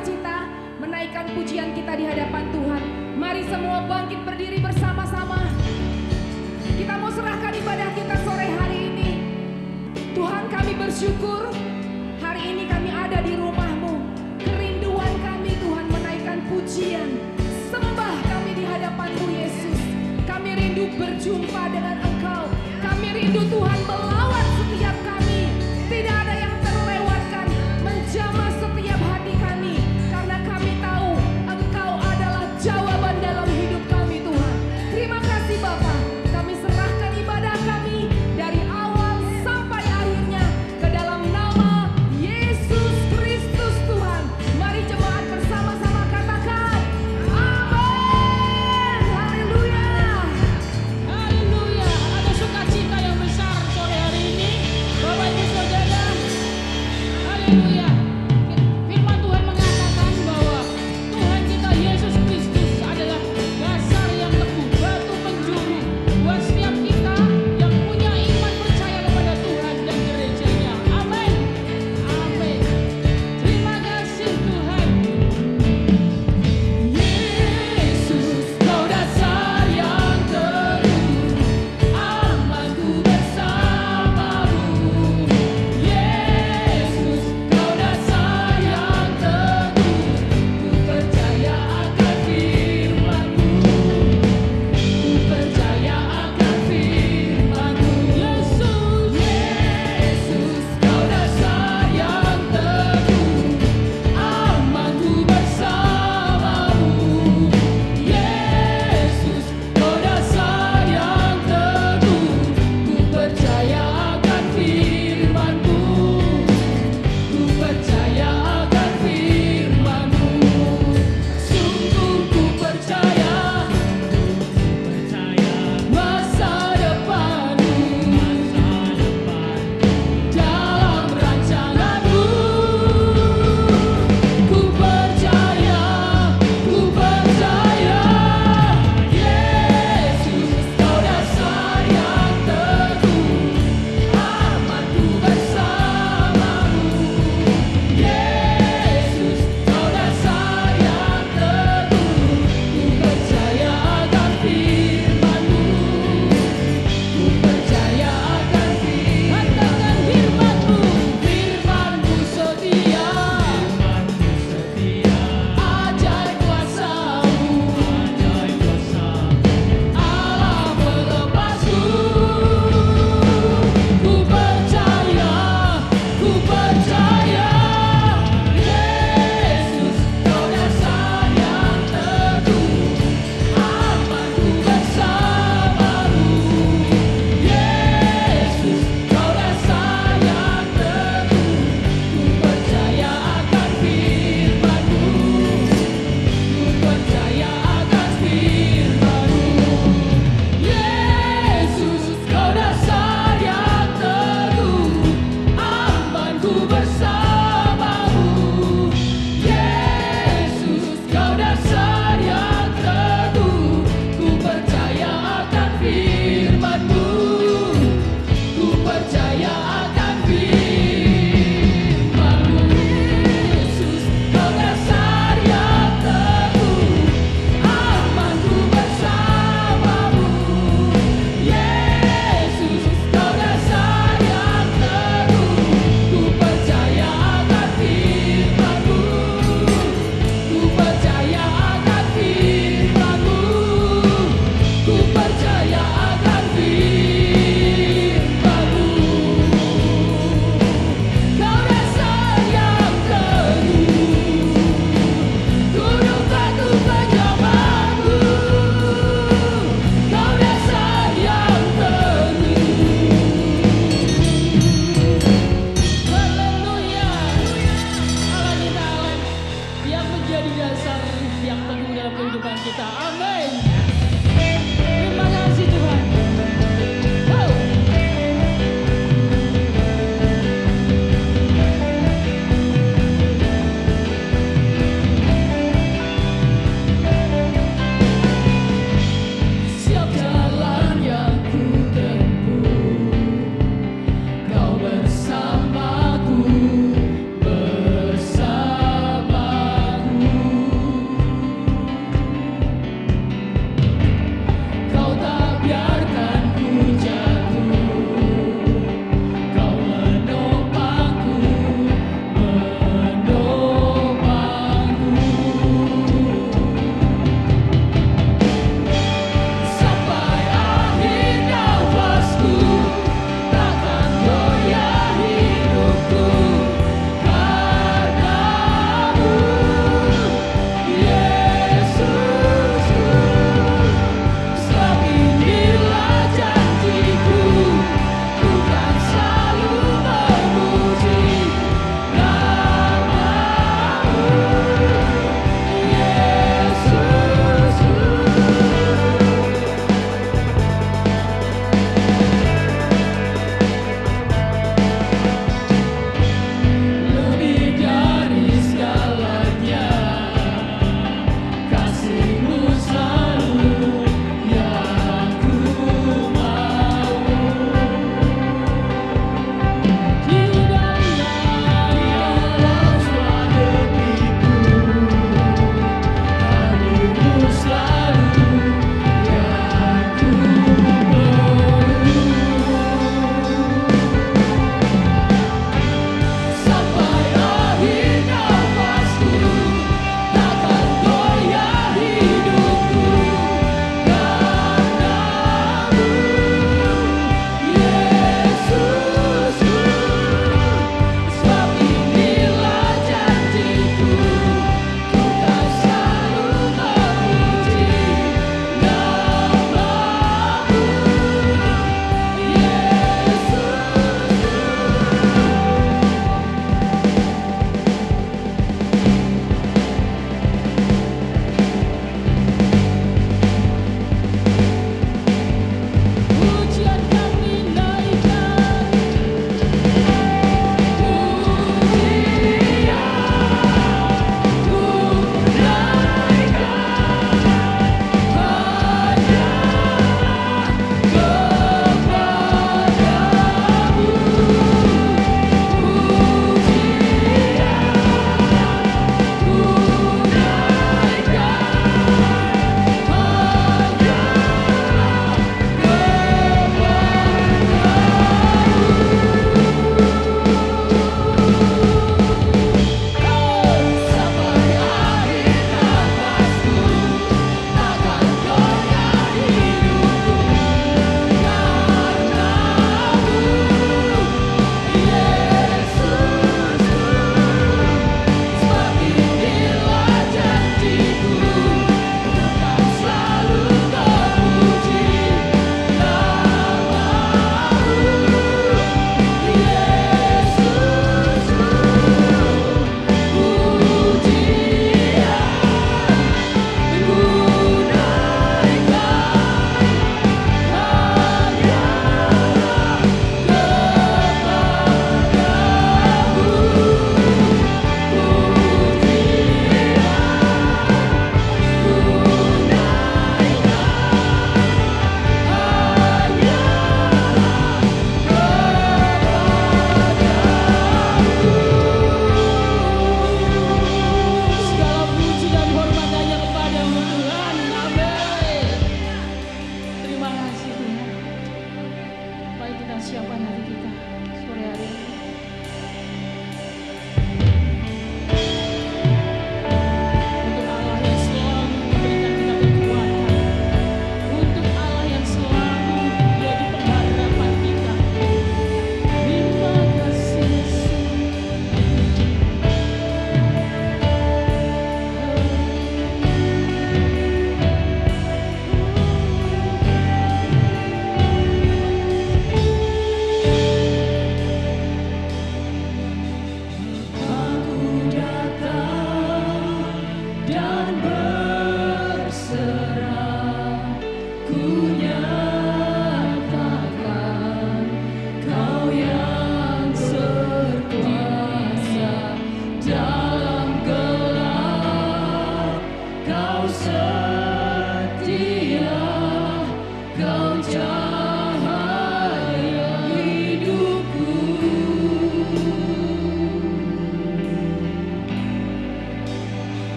sukacita menaikkan pujian kita di hadapan Tuhan. Mari semua bangkit berdiri bersama-sama. Kita mau serahkan ibadah kita sore hari ini. Tuhan, kami bersyukur hari ini kami ada di rumah-Mu. Kerinduan kami Tuhan menaikkan pujian, sembah kami di hadapan-Mu Yesus. Kami rindu berjumpa dengan Engkau. Kami rindu Tuhan melawat setiap kami. Tidak ada yang terlewatkan, menjamah setiap hati kami. Karena kami tahu Engkau adalah jawaban dalam hidup kami Tuhan. Terima kasih Bapa. Kami serahkan ibadah kami dari awal sampai akhirnya ke dalam nama Yesus Kristus Tuhan. Mari jemaat bersama-sama katakan amin. Haleluya. Haleluya. Ada sukacita yang besar sore hari ini, Bapak Ibu Saudara. Haleluya. Firman Tuhan mengatakan bahwa Tuhan kita Yesus Kristus adalah dasar yang teguh, batu penjuru buat setiap kita yang punya iman percaya kepada Tuhan dan gerejanya. Amin. Amin. Terima kasih Tuhan. Yesus, Kau dasar yang teguh, amanku bersamamu. Yesus, Kau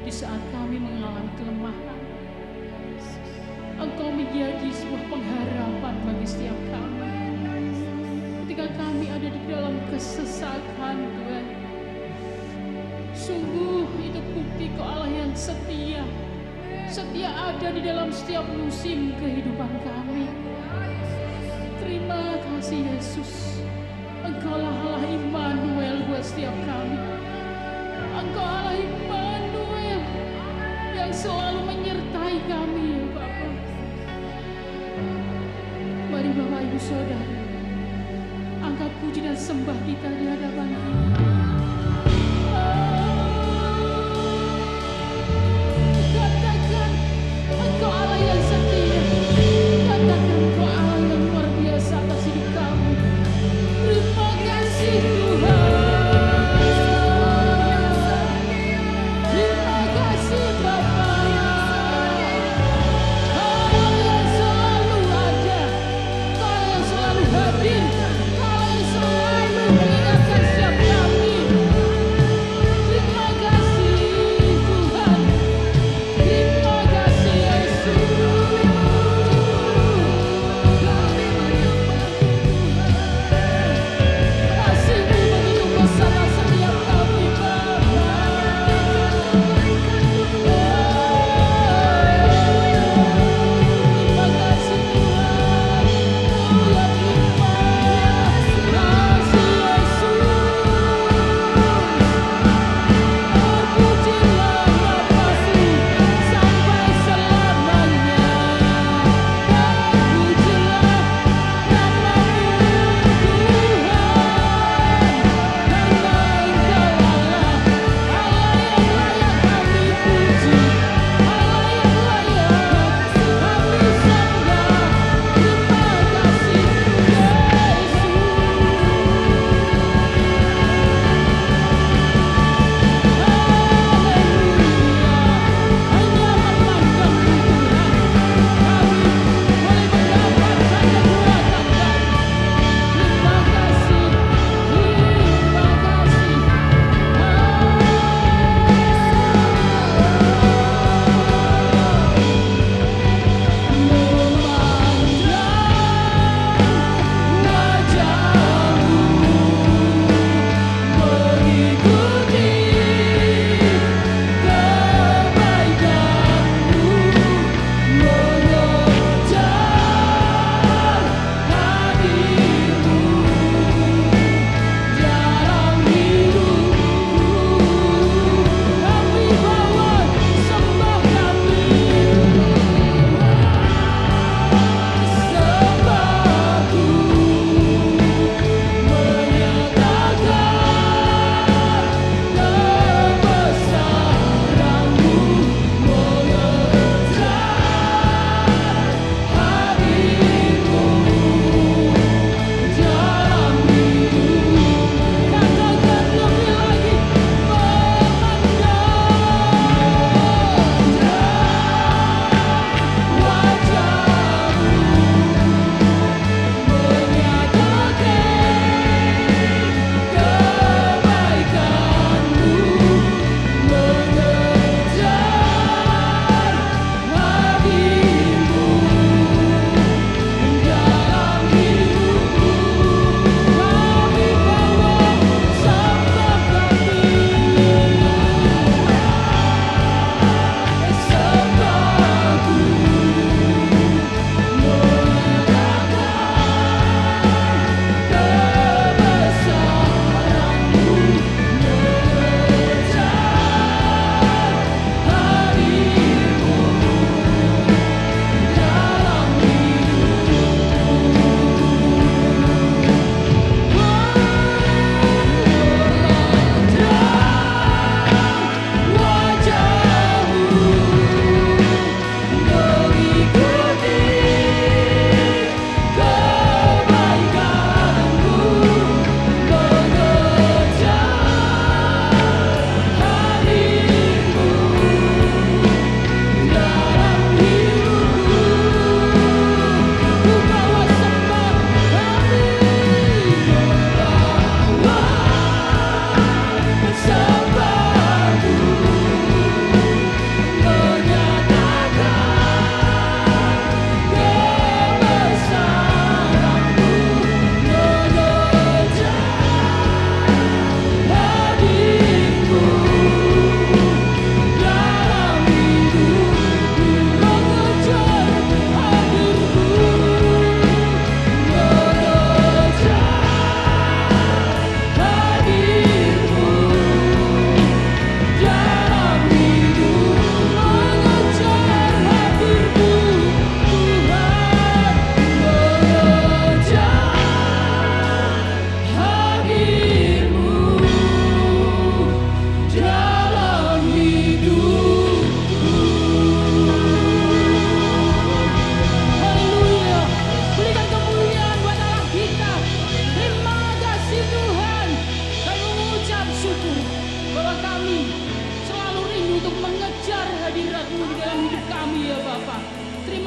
di saat kami mengalami kelemahan. Engkau menjadi sebuah pengharapan bagi setiap kami. Ketika kami ada di dalam kesesatan, Tuhan, sungguh itu bukti Kau Allah yang setia. Setia ada di dalam setiap musim kehidupan kami. Terima kasih Yesus. Engkaulah Allah Immanuel buat setiap kami. Engkau Allah Immanuel yang selalu menyertai kami, ya Bapa. Mari Bapak Ibu Saudara, angkat puji dan sembah kita di hadapan Dia. Katakan Engkau Allah yang setia. Katakan Engkau Allah yang luar biasa atas hidup kami. Terima kasih Tuhan. Terima kasih Bapa. Kau yang selalu ada, Kau yang selalu hadir, Kau yang selalu mengingatkan setiap kami.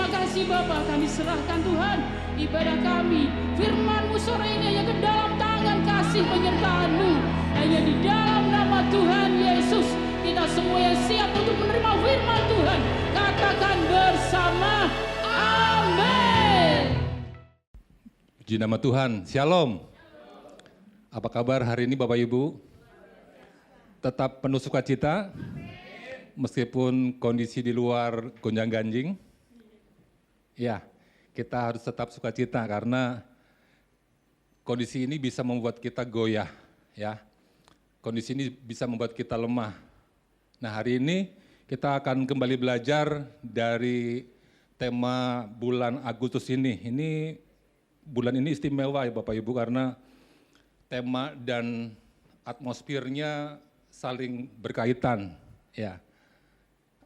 kasih Bapa, kami serahkan Tuhan ibadah kami, firman-Mu sore ini hanya ke dalam tangan kasih penyertaan-Mu. Hanya di dalam nama Tuhan Yesus, kita semua yang siap untuk menerima firman Tuhan, katakan bersama, amin. Puji nama Tuhan, Shalom. Apa kabar hari ini Bapak Ibu? Tetap penuh sukacita? Meskipun kondisi di luar gonjang-ganjing? Ya, kita harus tetap sukacita karena kondisi ini bisa membuat kita goyah, ya. Kondisi ini bisa membuat kita lemah. Nah, hari ini kita akan kembali belajar dari tema bulan Agustus ini. Bulan ini istimewa ya Bapak Ibu karena tema dan atmosfernya saling berkaitan, ya.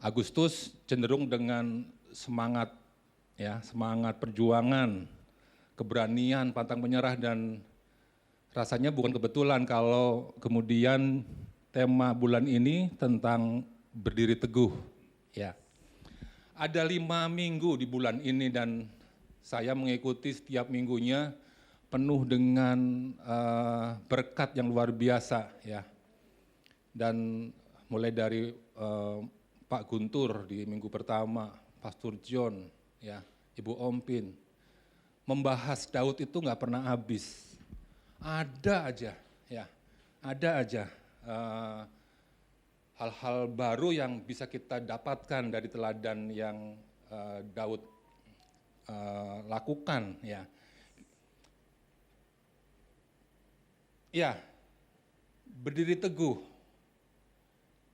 Agustus cenderung dengan semangat, ya, semangat perjuangan, keberanian, pantang menyerah, dan rasanya bukan kebetulan kalau kemudian tema bulan ini tentang berdiri teguh, ya. Ada 5 minggu di bulan ini dan saya mengikuti setiap minggunya penuh dengan berkat yang luar biasa, ya. Dan mulai dari Pak Guntur di minggu pertama, Pastor John, ya, Ibu Ompin, membahas Daud itu nggak pernah habis. Ada aja, ya, ada aja hal-hal baru yang bisa kita dapatkan dari teladan yang Daud lakukan, ya. Ya, berdiri teguh.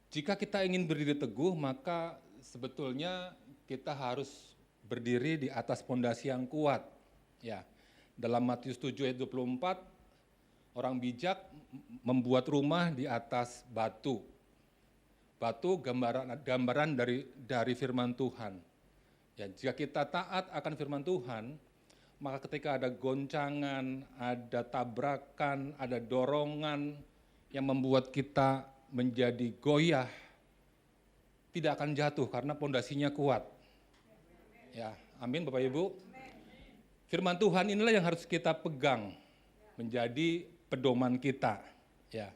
Jika kita ingin berdiri teguh, maka sebetulnya kita harus berdiri di atas pondasi yang kuat. Ya, dalam Matius 7 ayat 24, orang bijak membuat rumah di atas batu. Batu gambaran dari firman Tuhan. Ya, jika kita taat akan firman Tuhan, maka ketika ada goncangan, ada tabrakan, ada dorongan yang membuat kita menjadi goyah, tidak akan jatuh karena pondasinya kuat. Ya, amin Bapak Ibu. Firman Tuhan inilah yang harus kita pegang menjadi pedoman kita, ya.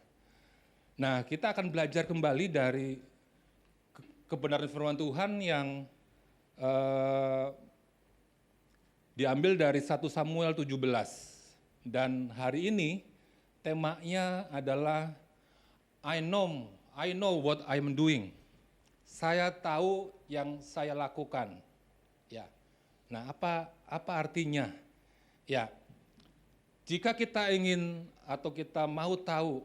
Nah, kita akan belajar kembali dari kebenaran firman Tuhan yang diambil dari 1 Samuel 17. Dan hari ini temanya adalah I know what I'm doing. Saya tahu yang saya lakukan. Ya. Nah, apa artinya? Ya. Jika kita ingin atau kita mau tahu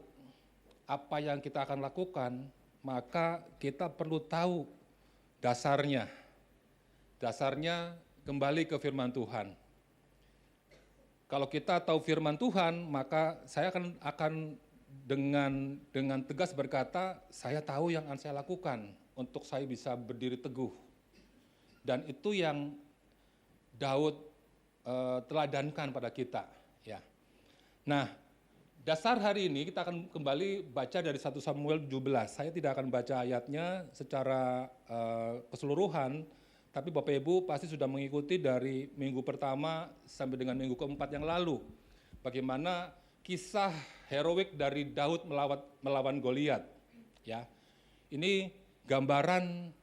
apa yang kita akan lakukan, maka kita perlu tahu dasarnya. Dasarnya kembali ke firman Tuhan. Kalau kita tahu firman Tuhan, maka saya akan dengan tegas berkata, saya tahu yang akan saya lakukan untuk saya bisa berdiri teguh. Dan itu yang Daud teladankan pada kita, ya. Nah, dasar hari ini kita akan kembali baca dari 1 Samuel 17. Saya tidak akan baca ayatnya secara keseluruhan, tapi Bapak Ibu pasti sudah mengikuti dari minggu pertama sampai dengan minggu keempat yang lalu. Bagaimana kisah heroik dari Daud melawan Goliat, ya. Ini gambaran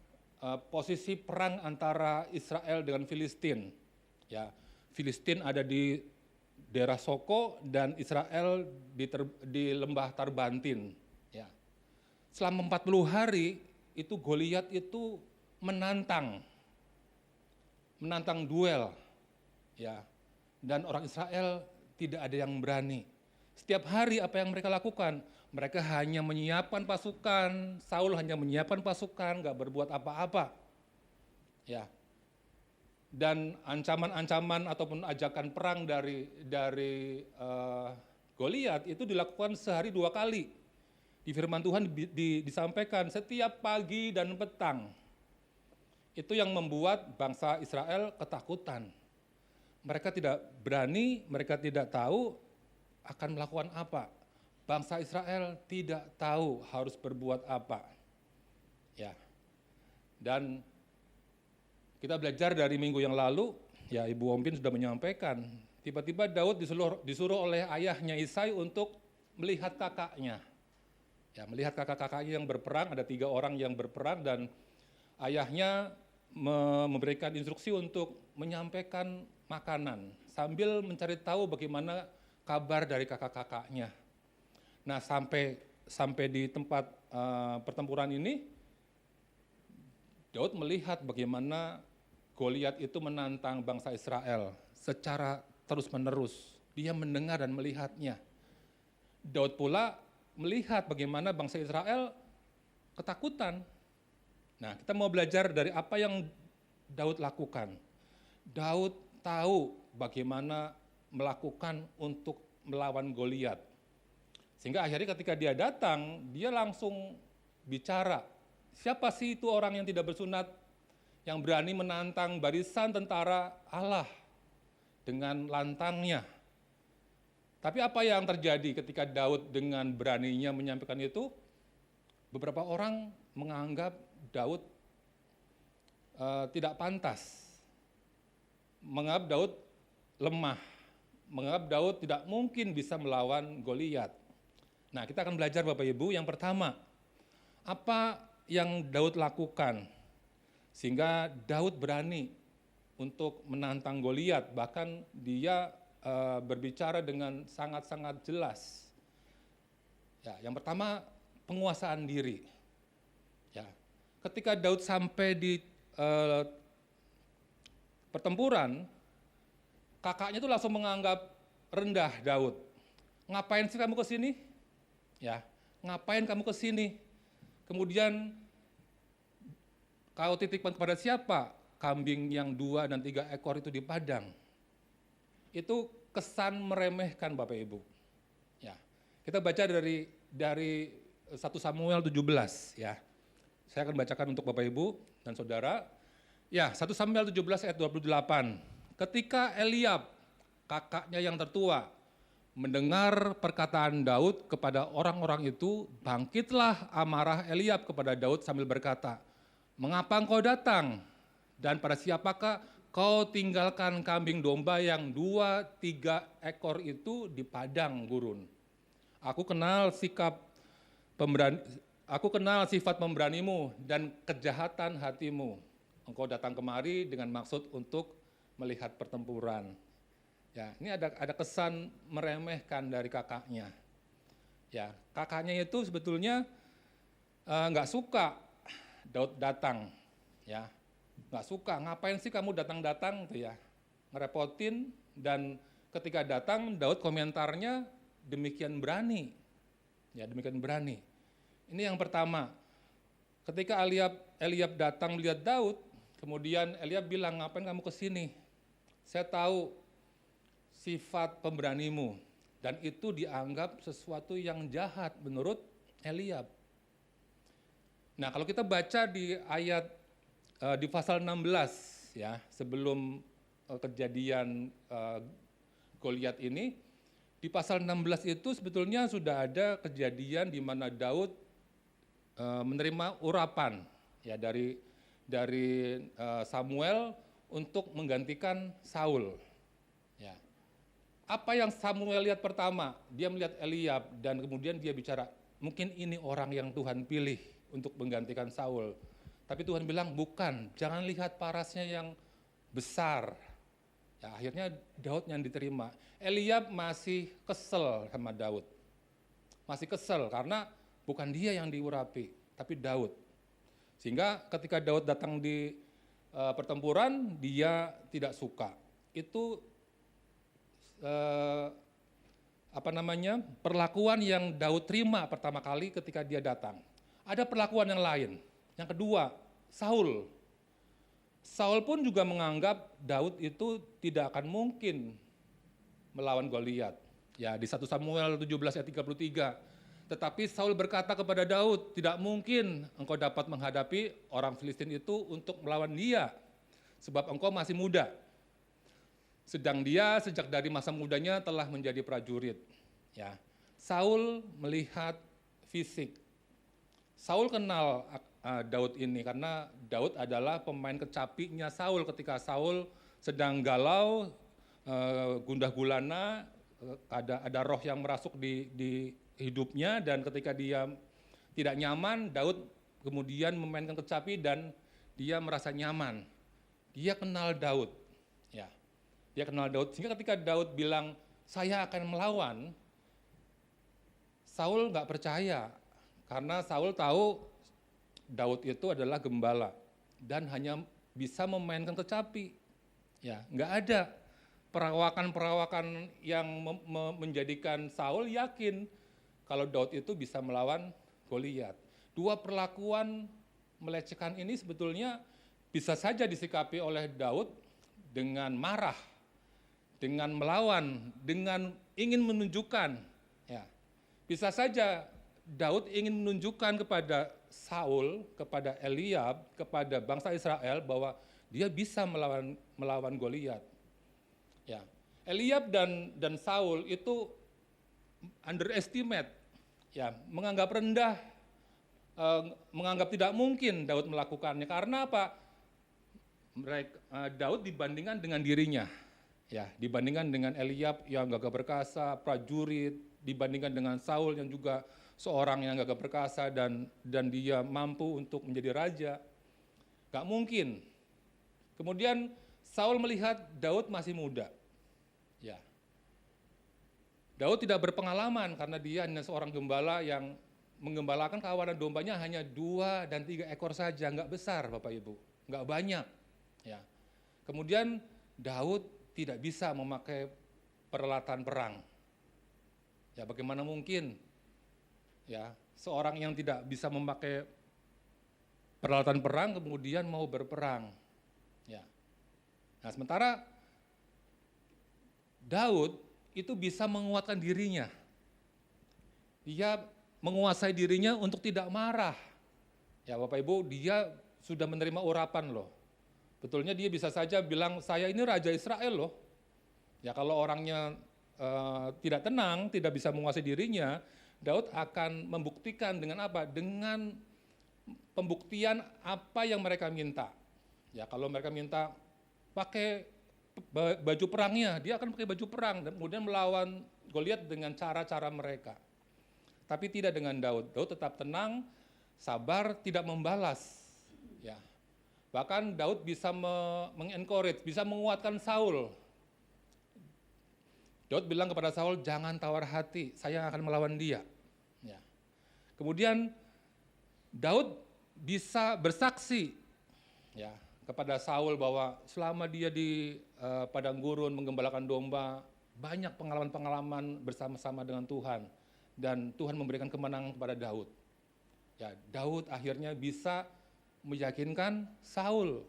posisi perang antara Israel dengan Filistin, ya. Filistin ada di daerah Soko dan Israel di lembah Tarbantin, ya. Selama 40 hari itu Goliat itu menantang duel, ya. Dan orang Israel tidak ada yang berani. Setiap hari apa yang mereka lakukan? Mereka hanya menyiapkan pasukan, Saul hanya menyiapkan pasukan, nggak berbuat apa-apa. Ya. Dan ancaman-ancaman ataupun ajakan perang dari Goliat itu dilakukan sehari 2 kali. Di firman Tuhan disampaikan setiap pagi dan petang. Itu yang membuat bangsa Israel ketakutan. Mereka tidak berani, mereka tidak tahu akan melakukan apa. Bangsa Israel tidak tahu harus berbuat apa. Ya. Dan Kita belajar dari minggu yang lalu, ya Ibu Ompin sudah menyampaikan, tiba-tiba Daud disuruh oleh ayahnya Isai untuk melihat kakaknya. Ya, melihat kakak-kakaknya yang berperang, ada 3 orang yang berperang dan ayahnya memberikan instruksi untuk menyampaikan makanan sambil mencari tahu bagaimana kabar dari kakak-kakaknya. Nah, sampai di tempat pertempuran ini, Daud melihat bagaimana Goliat itu menantang bangsa Israel secara terus-menerus. Dia mendengar dan melihatnya. Daud pula melihat bagaimana bangsa Israel ketakutan. Nah, kita mau belajar dari apa yang Daud lakukan. Daud tahu bagaimana melakukan untuk melawan Goliat. Sehingga akhirnya ketika dia datang, dia langsung bicara. Siapa sih itu orang yang tidak bersunat, yang berani menantang barisan tentara Allah dengan lantangnya? Tapi apa yang terjadi ketika Daud dengan beraninya menyampaikan itu? Beberapa orang menganggap Daud tidak pantas, menganggap Daud lemah, menganggap Daud tidak mungkin bisa melawan Goliat. Nah, kita akan belajar Bapak Ibu. Yang pertama, apa yang Daud lakukan sehingga Daud berani untuk menantang Goliat, bahkan dia berbicara dengan sangat-sangat jelas. Ya, yang pertama, penguasaan diri. Ya, ketika Daud sampai di pertempuran, kakaknya itu langsung menganggap rendah Daud. Ngapain sih kamu ke sini? Ya, ngapain kamu ke sini? Kemudian kau titipkan kepada siapa kambing yang 2 dan 3 ekor itu di padang? Itu kesan meremehkan Bapak Ibu. Ya, kita baca dari 1 Samuel 17 ya. Saya akan bacakan untuk Bapak Ibu dan Saudara. Ya, 1 Samuel 17 ayat 28. Ketika Eliab, kakaknya yang tertua, mendengar perkataan Daud kepada orang-orang itu, bangkitlah amarah Eliab kepada Daud sambil berkata, "Mengapa engkau datang? Dan pada siapakah kau tinggalkan kambing domba yang 2-3 ekor itu di padang gurun? Aku kenal sifat pemberanimu dan kejahatan hatimu. Engkau datang kemari dengan maksud untuk melihat pertempuran." Ya, ini ada kesan meremehkan dari kakaknya. Ya, kakaknya itu sebetulnya nggak suka Daud datang, ya, nggak suka. Ngapain sih kamu datang-datang, tuh ya, ngerepotin. Dan ketika datang, Daud komentarnya demikian berani, ya, demikian berani. Ini yang pertama. Ketika Eliab datang melihat Daud, kemudian Eliab bilang, "Ngapain kamu ke sini? Saya tahu sifat pemberanimu." Dan itu dianggap sesuatu yang jahat menurut Eliab. Nah, kalau kita baca di ayat di pasal 16 ya, sebelum kejadian Goliat ini, di pasal 16 itu sebetulnya sudah ada kejadian di mana Daud menerima urapan ya dari Samuel untuk menggantikan Saul. Ya. Apa yang Samuel lihat pertama? Dia melihat Eliab dan kemudian dia bicara, mungkin ini orang yang Tuhan pilih untuk menggantikan Saul. Tapi Tuhan bilang, bukan, jangan lihat parasnya yang besar. Ya, akhirnya Daud yang diterima. Eliab masih kesel sama Daud. Masih kesel karena bukan dia yang diurapi, tapi Daud. Sehingga ketika Daud datang di pertempuran, dia tidak suka. Itu perlakuan yang Daud terima pertama kali ketika dia datang. Ada perlakuan yang lain. Yang kedua, Saul pun juga menganggap Daud itu tidak akan mungkin melawan Goliat. Ya, di 1 Samuel 17 ayat 33. Tetapi Saul berkata kepada Daud, "Tidak mungkin engkau dapat menghadapi orang Filistin itu untuk melawan dia, sebab engkau masih muda. Sedang dia sejak dari masa mudanya telah menjadi prajurit." Ya, Saul melihat fisik. Saul kenal Daud ini, karena Daud adalah pemain kecapinya Saul ketika Saul sedang galau, gundah gulana, ada roh yang merasuk di hidupnya, dan ketika dia tidak nyaman, Daud kemudian memainkan kecapi dan dia merasa nyaman. Dia kenal Daud, ya. Dia kenal Daud, sehingga ketika Daud bilang, saya akan melawan, Saul nggak percaya, karena Saul tahu Daud itu adalah gembala dan hanya bisa memainkan kecapi. Ya, nggak ada perawakan-perawakan yang menjadikan Saul yakin kalau Daud itu bisa melawan Goliat. Dua perlakuan melecehkan ini sebetulnya bisa saja disikapi oleh Daud dengan marah, dengan melawan, dengan ingin menunjukkan. Ya, bisa saja Daud ingin menunjukkan kepada Saul, kepada Eliab, kepada bangsa Israel bahwa dia bisa melawan Goliat. Ya, Eliab dan Saul itu underestimate, ya, menganggap rendah, menganggap tidak mungkin Daud melakukannya. Karena apa? Daud dibandingkan dengan dirinya, ya, dibandingkan dengan Eliab yang gagah perkasa, prajurit, dibandingkan dengan Saul yang juga seorang yang gagah perkasa dan dia mampu untuk menjadi raja. Gak mungkin. Kemudian Saul melihat Daud masih muda. Ya. Daud tidak berpengalaman karena dia hanya seorang gembala yang menggembalakan kawanan dombanya hanya 2 dan 3 ekor saja, nggak besar Bapak Ibu, nggak banyak. Ya. Kemudian Daud tidak bisa memakai peralatan perang. Ya, bagaimana mungkin? Ya, seorang yang tidak bisa memakai peralatan perang kemudian mau berperang. Ya. Nah, sementara Daud itu bisa menguatkan dirinya. Dia menguasai dirinya untuk tidak marah. Ya, Bapak Ibu, dia sudah menerima urapan loh. Betulnya dia bisa saja bilang, saya ini Raja Israel loh. Ya, kalau orangnya tidak tenang, tidak bisa menguasai dirinya, Daud akan membuktikan dengan apa? Dengan pembuktian apa yang mereka minta. Ya, kalau mereka minta pakai baju perangnya, dia akan pakai baju perang dan kemudian melawan Goliat dengan cara-cara mereka. Tapi tidak dengan Daud. Daud tetap tenang, sabar, tidak membalas. Ya. Bahkan Daud bisa mengencourage, bisa menguatkan Saul. Daud bilang kepada Saul, jangan tawar hati, saya akan melawan dia. Ya. Kemudian Daud bisa bersaksi, ya, kepada Saul bahwa selama dia di padang gurun menggembalakan domba, banyak pengalaman-pengalaman bersama-sama dengan Tuhan, dan Tuhan memberikan kemenangan kepada Daud. Ya, Daud akhirnya bisa meyakinkan Saul.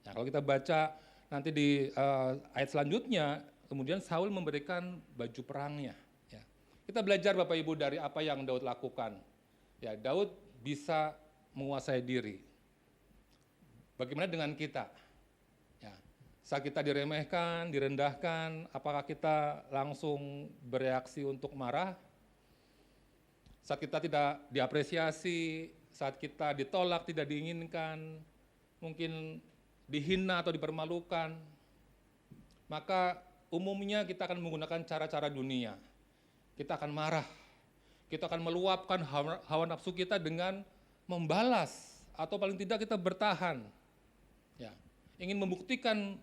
Ya, kalau kita baca nanti di ayat selanjutnya, kemudian Saul memberikan baju perangnya. Ya. Kita belajar Bapak Ibu dari apa yang Daud lakukan. Ya, Daud bisa menguasai diri. Bagaimana dengan kita? Ya, saat kita diremehkan, direndahkan, apakah kita langsung bereaksi untuk marah? Saat kita tidak diapresiasi, saat kita ditolak, tidak diinginkan, mungkin dihina atau dipermalukan, maka umumnya kita akan menggunakan cara-cara dunia. Kita akan marah, kita akan meluapkan hawa nafsu kita dengan membalas, atau paling tidak kita bertahan. Ya, ingin membuktikan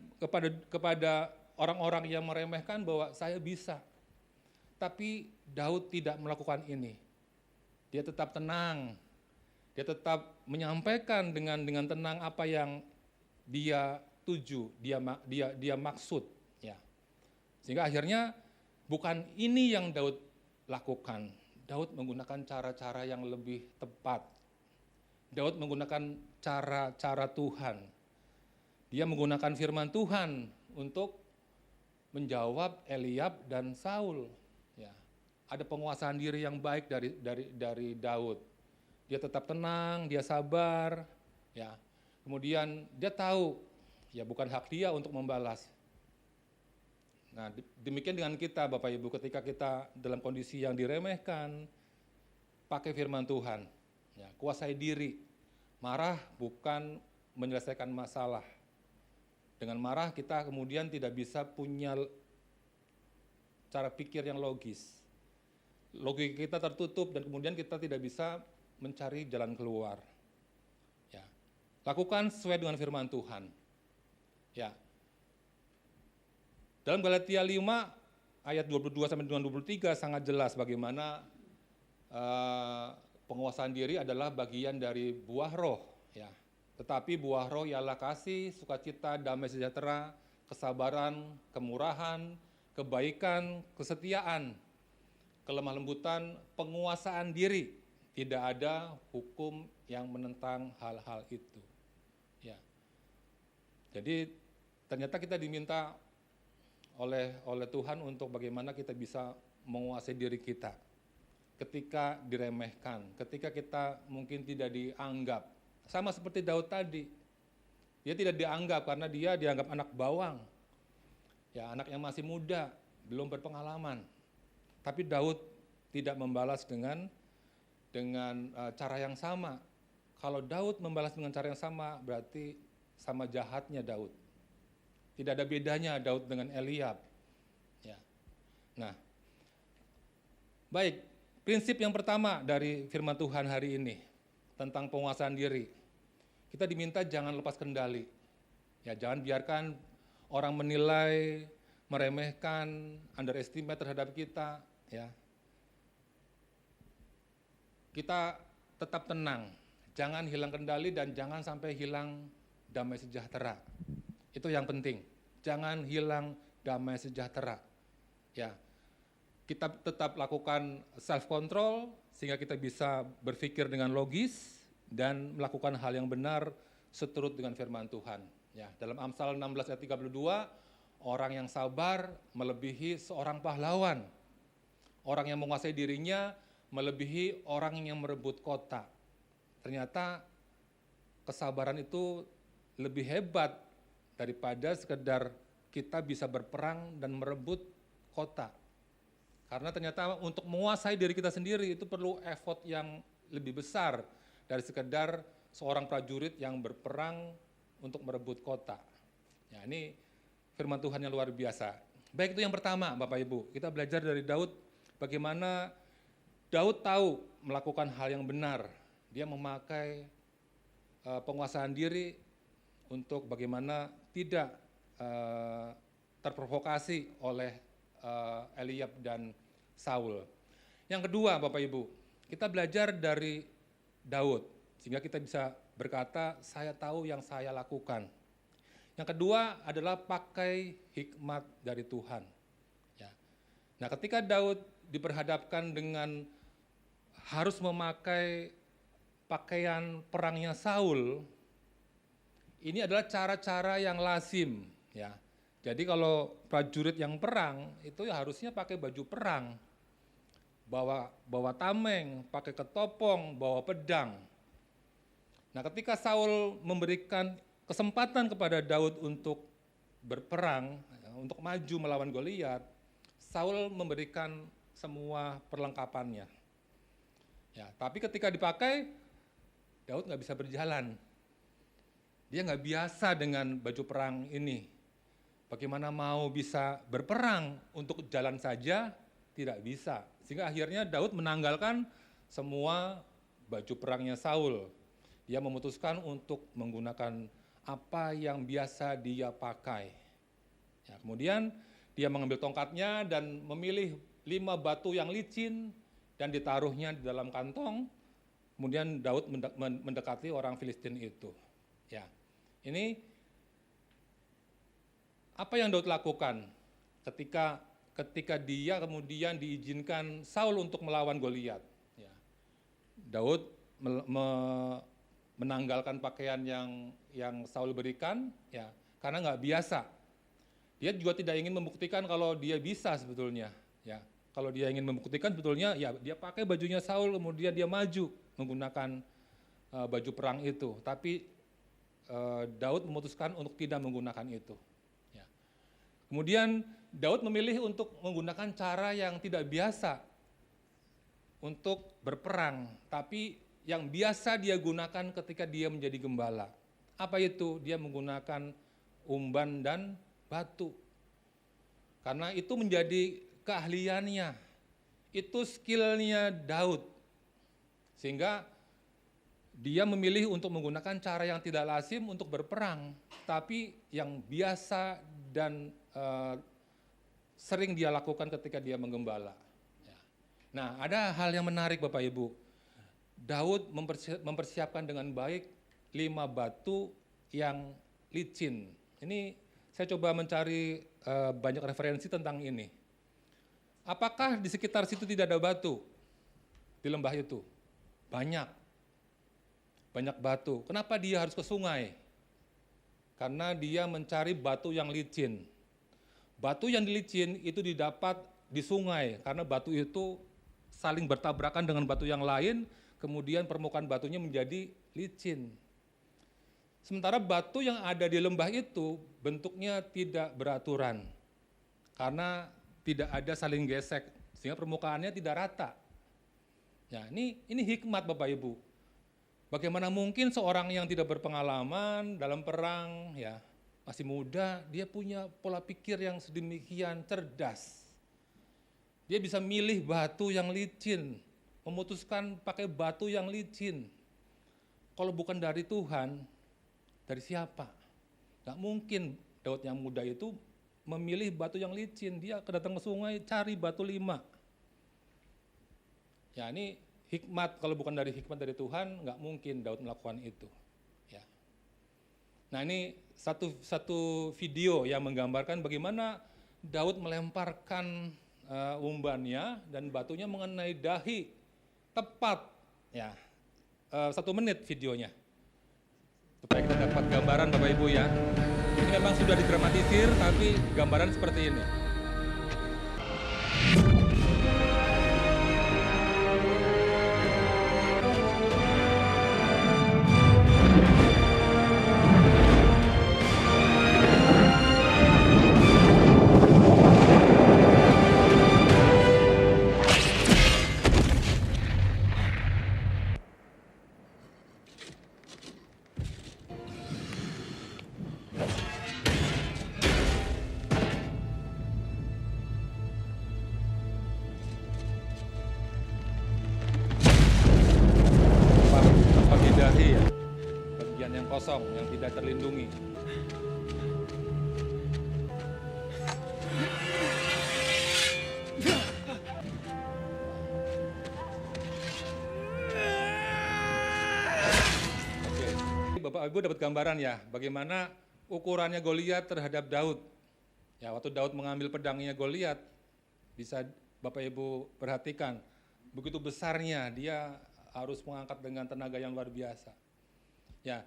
kepada orang-orang yang meremehkan bahwa saya bisa. Tapi Daud tidak melakukan ini. Dia tetap tenang. Dia tetap menyampaikan dengan tenang apa yang dia tuju, dia maksud, ya. Sehingga akhirnya bukan ini yang Daud lakukan. Daud menggunakan cara-cara yang lebih tepat. Daud menggunakan cara-cara Tuhan. Dia menggunakan firman Tuhan untuk menjawab Eliab dan Saul. Ya. Ada penguasaan diri yang baik dari Daud. Dia tetap tenang, dia sabar, ya. Kemudian dia tahu, ya bukan hak dia untuk membalas. Nah, demikian dengan kita Bapak Ibu, ketika kita dalam kondisi yang diremehkan, pakai firman Tuhan, ya, kuasai diri, Marah bukan menyelesaikan masalah. Dengan marah kita kemudian tidak bisa punya cara pikir yang logis. Logika kita tertutup dan kemudian kita tidak bisa mencari jalan keluar. Ya. Lakukan sesuai dengan firman Tuhan. Ya. Dalam Galatia 5 ayat 22 sampai dengan 23 sangat jelas bagaimana penguasaan diri adalah bagian dari buah roh, ya. Tetapi buah roh ialah kasih, sukacita, damai sejahtera, kesabaran, kemurahan, kebaikan, kesetiaan, kelemah lembutan, penguasaan diri. Tidak ada hukum yang menentang hal-hal itu. Ya. Jadi ternyata kita diminta oleh Tuhan untuk bagaimana kita bisa menguasai diri kita. Ketika diremehkan, ketika kita mungkin tidak dianggap. Sama seperti Daud tadi. Dia tidak dianggap karena dia dianggap anak bawang. Ya, anak yang masih muda, belum berpengalaman. Tapi Daud tidak membalas dengan cara yang sama. Kalau Daud membalas dengan cara yang sama, berarti sama jahatnya Daud. Tidak ada bedanya Daud dengan Eliab. Ya. Nah, baik, prinsip yang pertama dari firman Tuhan hari ini tentang penguasaan diri. Kita diminta jangan lepas kendali. Ya, jangan biarkan orang menilai, meremehkan, underestimate terhadap kita, ya. Kita tetap tenang, jangan hilang kendali dan jangan sampai hilang damai sejahtera. Itu yang penting. Jangan hilang damai sejahtera. Ya. Kita tetap lakukan self control sehingga kita bisa berpikir dengan logis dan melakukan hal yang benar seturut dengan firman Tuhan. Ya, dalam Amsal 16 ayat 32, orang yang sabar melebihi seorang pahlawan. Orang yang menguasai dirinya melebihi orang yang merebut kota. Ternyata kesabaran itu lebih hebat daripada sekedar kita bisa berperang dan merebut kota. Karena ternyata untuk menguasai diri kita sendiri itu perlu effort yang lebih besar dari sekedar seorang prajurit yang berperang untuk merebut kota. Ya, ini firman Tuhan yang luar biasa. Baik, itu yang pertama Bapak Ibu. Kita belajar dari Daud bagaimana Daud tahu melakukan hal yang benar. Dia memakai penguasaan diri untuk bagaimana tidak terprovokasi oleh Eliab dan Saul. Yang kedua Bapak Ibu, kita belajar dari Daud sehingga kita bisa berkata saya tahu yang saya lakukan. Yang kedua adalah pakai hikmat dari Tuhan. Ya. Nah, ketika Daud diperhadapkan dengan harus memakai pakaian perangnya Saul, ini adalah cara-cara yang lazim, ya. Jadi kalau prajurit yang perang itu ya harusnya pakai baju perang, bawa tameng, pakai ketopong, bawa pedang. Nah, ketika Saul memberikan kesempatan kepada Daud untuk berperang, untuk maju melawan Goliat, Saul memberikan semua perlengkapannya. Ya, tapi ketika dipakai, Daud nggak bisa berjalan. Dia nggak biasa dengan baju perang ini. Bagaimana mau bisa berperang untuk jalan saja tidak bisa. Sehingga akhirnya Daud menanggalkan semua baju perangnya Saul. Dia memutuskan untuk menggunakan apa yang biasa dia pakai. Ya, kemudian dia mengambil tongkatnya dan memilih 5 batu yang licin dan ditaruhnya di dalam kantong. Kemudian Daud mendekati orang Filistin itu. Ya, ini apa yang Daud lakukan ketika dia kemudian diizinkan Saul untuk melawan Goliat. Ya. Daud menanggalkan pakaian yang Saul berikan, ya, karena nggak biasa. Dia juga tidak ingin membuktikan kalau dia bisa sebetulnya. Ya. Kalau dia ingin membuktikan sebetulnya, ya dia pakai bajunya Saul, kemudian dia maju menggunakan baju perang itu. Tapi Daud memutuskan untuk tidak menggunakan itu. Ya. Kemudian Daud memilih untuk menggunakan cara yang tidak biasa untuk berperang, tapi yang biasa dia gunakan ketika dia menjadi gembala. Apa itu? Dia menggunakan umban dan batu. Karena itu menjadi keahliannya, itu skillnya Daud. Sehingga dia memilih untuk menggunakan cara yang tidak lazim untuk berperang, tapi yang biasa dan sering dia lakukan ketika dia menggembala. Nah, ada hal yang menarik Bapak Ibu. Daud mempersiapkan dengan baik 5 batu yang licin. Ini saya coba mencari banyak referensi tentang ini. Apakah di sekitar situ tidak ada batu di lembah itu? Banyak batu. Kenapa dia harus ke sungai? Karena dia mencari batu yang licin. Batu yang licin itu didapat di sungai, karena batu itu saling bertabrakan dengan batu yang lain, kemudian permukaan batunya menjadi licin. Sementara batu yang ada di lembah itu bentuknya tidak beraturan, karena tidak ada saling gesek, sehingga permukaannya tidak rata. Ya, ini hikmat Bapak Ibu. Bagaimana mungkin seorang yang tidak berpengalaman dalam perang, ya masih muda, dia punya pola pikir yang sedemikian cerdas. Dia bisa milih batu yang licin, memutuskan pakai batu yang licin. Kalau bukan dari Tuhan, dari siapa? Gak mungkin Daud yang muda itu memilih batu yang licin. Dia datang ke sungai, cari batu 5. Ya, ini hikmat, kalau bukan dari hikmat dari Tuhan, nggak mungkin Daud melakukan itu. Ya. Nah, ini satu video yang menggambarkan bagaimana Daud melemparkan umbannya dan batunya mengenai dahi tepat. Ya, 1 menit videonya, supaya kita dapat gambaran Bapak Ibu ya. Ini memang sudah didramatisir, tapi gambaran seperti ini. Bagi dahi ya, bagian yang kosong, yang tidak terlindungi. Oke, Bapak Ibu dapat gambaran ya, bagaimana ukurannya Goliat terhadap Daud. Ya, waktu Daud mengambil pedangnya Goliat, bisa Bapak Ibu perhatikan, begitu besarnya dia harus mengangkat dengan tenaga yang luar biasa. Ya,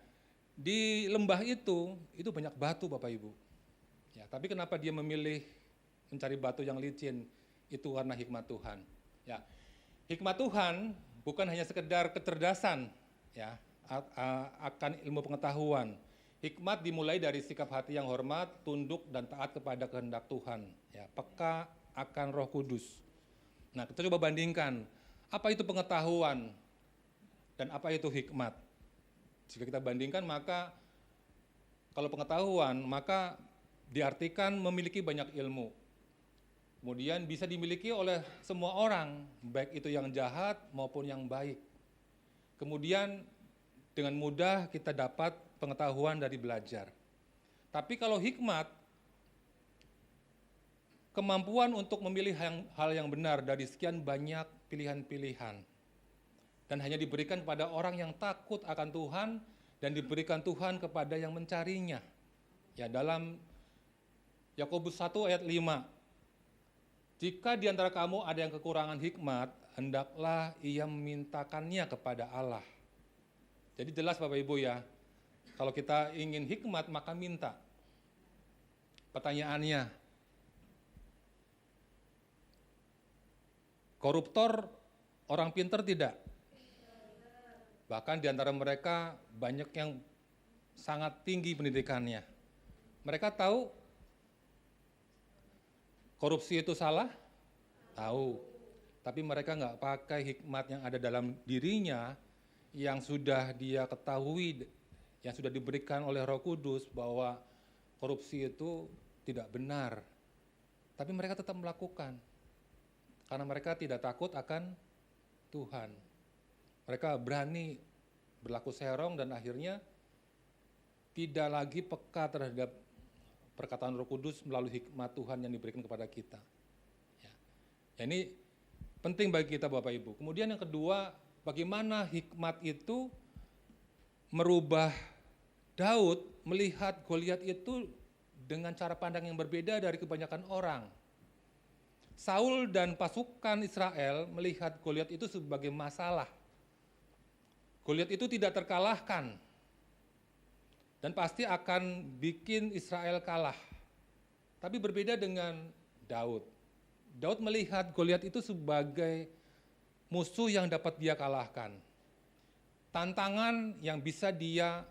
di lembah itu banyak batu Bapak Ibu. Ya, tapi kenapa dia memilih mencari batu yang licin? Itu karena hikmat Tuhan. Ya, hikmat Tuhan bukan hanya sekedar kecerdasan, ya, akan ilmu pengetahuan. Hikmat dimulai dari sikap hati yang hormat, tunduk dan taat kepada kehendak Tuhan. Ya, peka akan Roh Kudus. Nah, kita coba bandingkan, apa itu pengetahuan dan apa itu hikmat. Jika kita bandingkan, maka kalau pengetahuan, maka diartikan memiliki banyak ilmu. Kemudian bisa dimiliki oleh semua orang, baik itu yang jahat maupun yang baik. Kemudian dengan mudah kita dapat pengetahuan dari belajar. Tapi kalau hikmat, kemampuan untuk memilih hal yang benar dari sekian banyak pilihan-pilihan. Dan hanya diberikan kepada orang yang takut akan Tuhan dan diberikan Tuhan kepada yang mencarinya. Ya, dalam Yakobus 1 ayat 5, jika di antara kamu ada yang kekurangan hikmat, hendaklah ia memintakannya kepada Allah. Jadi jelas Bapak Ibu ya, kalau kita ingin hikmat maka minta. Pertanyaannya, koruptor orang pintar tidak? Bahkan di antara mereka banyak yang sangat tinggi pendidikannya. Mereka tahu korupsi itu salah? Tahu. Tapi mereka nggak pakai hikmat yang ada dalam dirinya, yang sudah dia ketahui, yang sudah diberikan oleh Roh Kudus bahwa korupsi itu tidak benar. Tapi mereka tetap melakukan, karena mereka tidak takut akan Tuhan. Mereka berani berlaku serong dan akhirnya tidak lagi peka terhadap perkataan Roh Kudus melalui hikmat Tuhan yang diberikan kepada kita. Ya, ini penting bagi kita Bapak Ibu. Kemudian yang kedua, bagaimana hikmat itu merubah Daud melihat Goliat itu dengan cara pandang yang berbeda dari kebanyakan orang. Saul dan pasukan Israel melihat Goliat itu sebagai masalah. Goliat itu tidak terkalahkan dan pasti akan bikin Israel kalah. Tapi berbeda dengan Daud. Daud melihat Goliat itu sebagai musuh yang dapat dia kalahkan. Tantangan yang bisa dia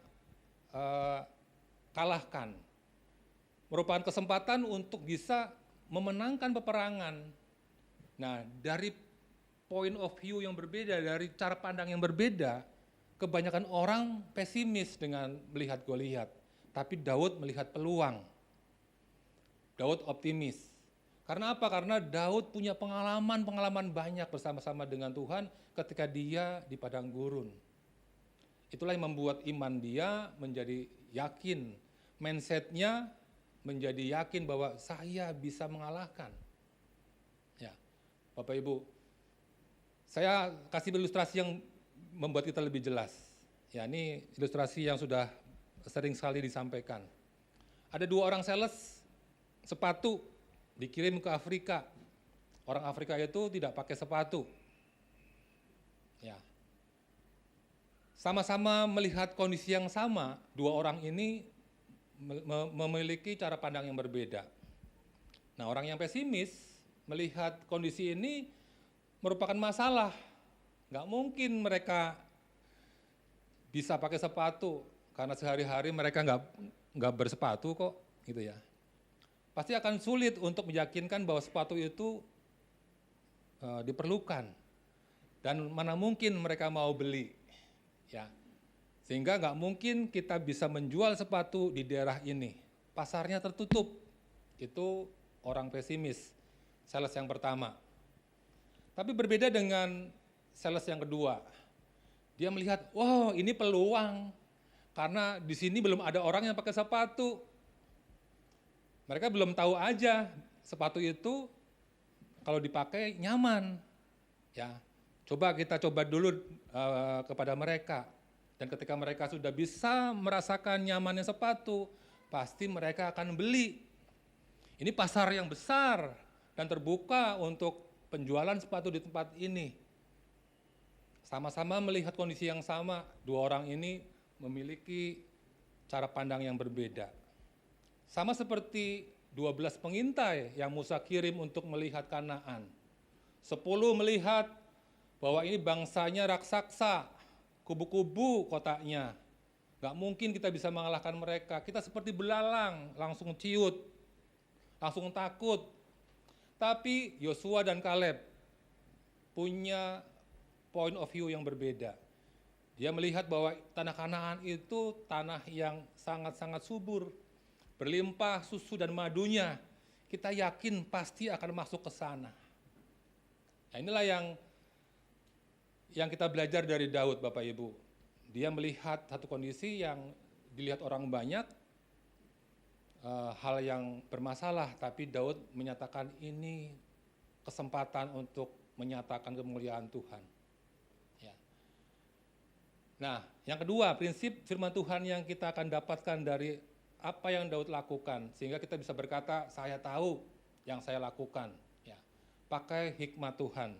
kalahkan. Merupakan kesempatan untuk bisa memenangkan peperangan. Nah, dari point of view yang berbeda, dari cara pandang yang berbeda, kebanyakan orang pesimis dengan melihat Goliat. Tapi Daud melihat peluang. Daud optimis. Karena apa? Karena Daud punya pengalaman banyak bersama-sama dengan Tuhan ketika dia di padang gurun. Itulah yang membuat iman dia menjadi yakin. Mindset-nya menjadi yakin bahwa saya bisa mengalahkan. Ya, Bapak Ibu, saya kasih ilustrasi yang membuat kita lebih jelas. Ya, ini ilustrasi yang sudah sering sekali disampaikan. Ada 2 orang sales sepatu dikirim ke Afrika. Orang Afrika itu tidak pakai sepatu. Ya. Sama-sama melihat kondisi yang sama, 2 orang ini memiliki cara pandang yang berbeda. Nah, orang yang pesimis melihat kondisi ini merupakan masalah. Nggak mungkin mereka bisa pakai sepatu, karena sehari-hari mereka nggak bersepatu kok, gitu ya. Pasti akan sulit untuk meyakinkan bahwa sepatu itu diperlukan, dan mana mungkin mereka mau beli, ya. Sehingga nggak mungkin kita bisa menjual sepatu di daerah ini. Pasarnya tertutup. Itu orang pesimis, sales yang pertama. Tapi berbeda dengan sales yang kedua. Dia melihat, wow, ini peluang. Karena di sini belum ada orang yang pakai sepatu. Mereka belum tahu aja sepatu itu kalau dipakai nyaman. Ya, kita coba dulu kepada mereka. Dan ketika mereka sudah bisa merasakan nyamannya sepatu, pasti mereka akan beli. Ini pasar yang besar dan terbuka untuk penjualan sepatu di tempat ini. Sama-sama melihat kondisi yang sama, 2 orang ini memiliki cara pandang yang berbeda. Sama seperti 12 pengintai yang Musa kirim untuk melihat Kanaan. 10 melihat bahwa ini bangsanya raksasa, kubu-kubu kotanya. Gak mungkin kita bisa mengalahkan mereka. Kita seperti belalang, langsung ciut, langsung takut. Tapi Yosua dan Kaleb punya point of view yang berbeda. Dia melihat bahwa tanah Kanaan itu tanah yang sangat-sangat subur, berlimpah susu dan madunya. Kita yakin pasti akan masuk ke sana. Nah, inilah yang kita belajar dari Daud, Bapak Ibu. Dia melihat satu kondisi yang dilihat orang banyak, hal yang bermasalah, tapi Daud menyatakan ini kesempatan untuk menyatakan kemuliaan Tuhan. Ya. Nah, yang kedua, prinsip firman Tuhan yang kita akan dapatkan dari apa yang Daud lakukan, sehingga kita bisa berkata, saya tahu yang saya lakukan. Ya. Pakai hikmat Tuhan.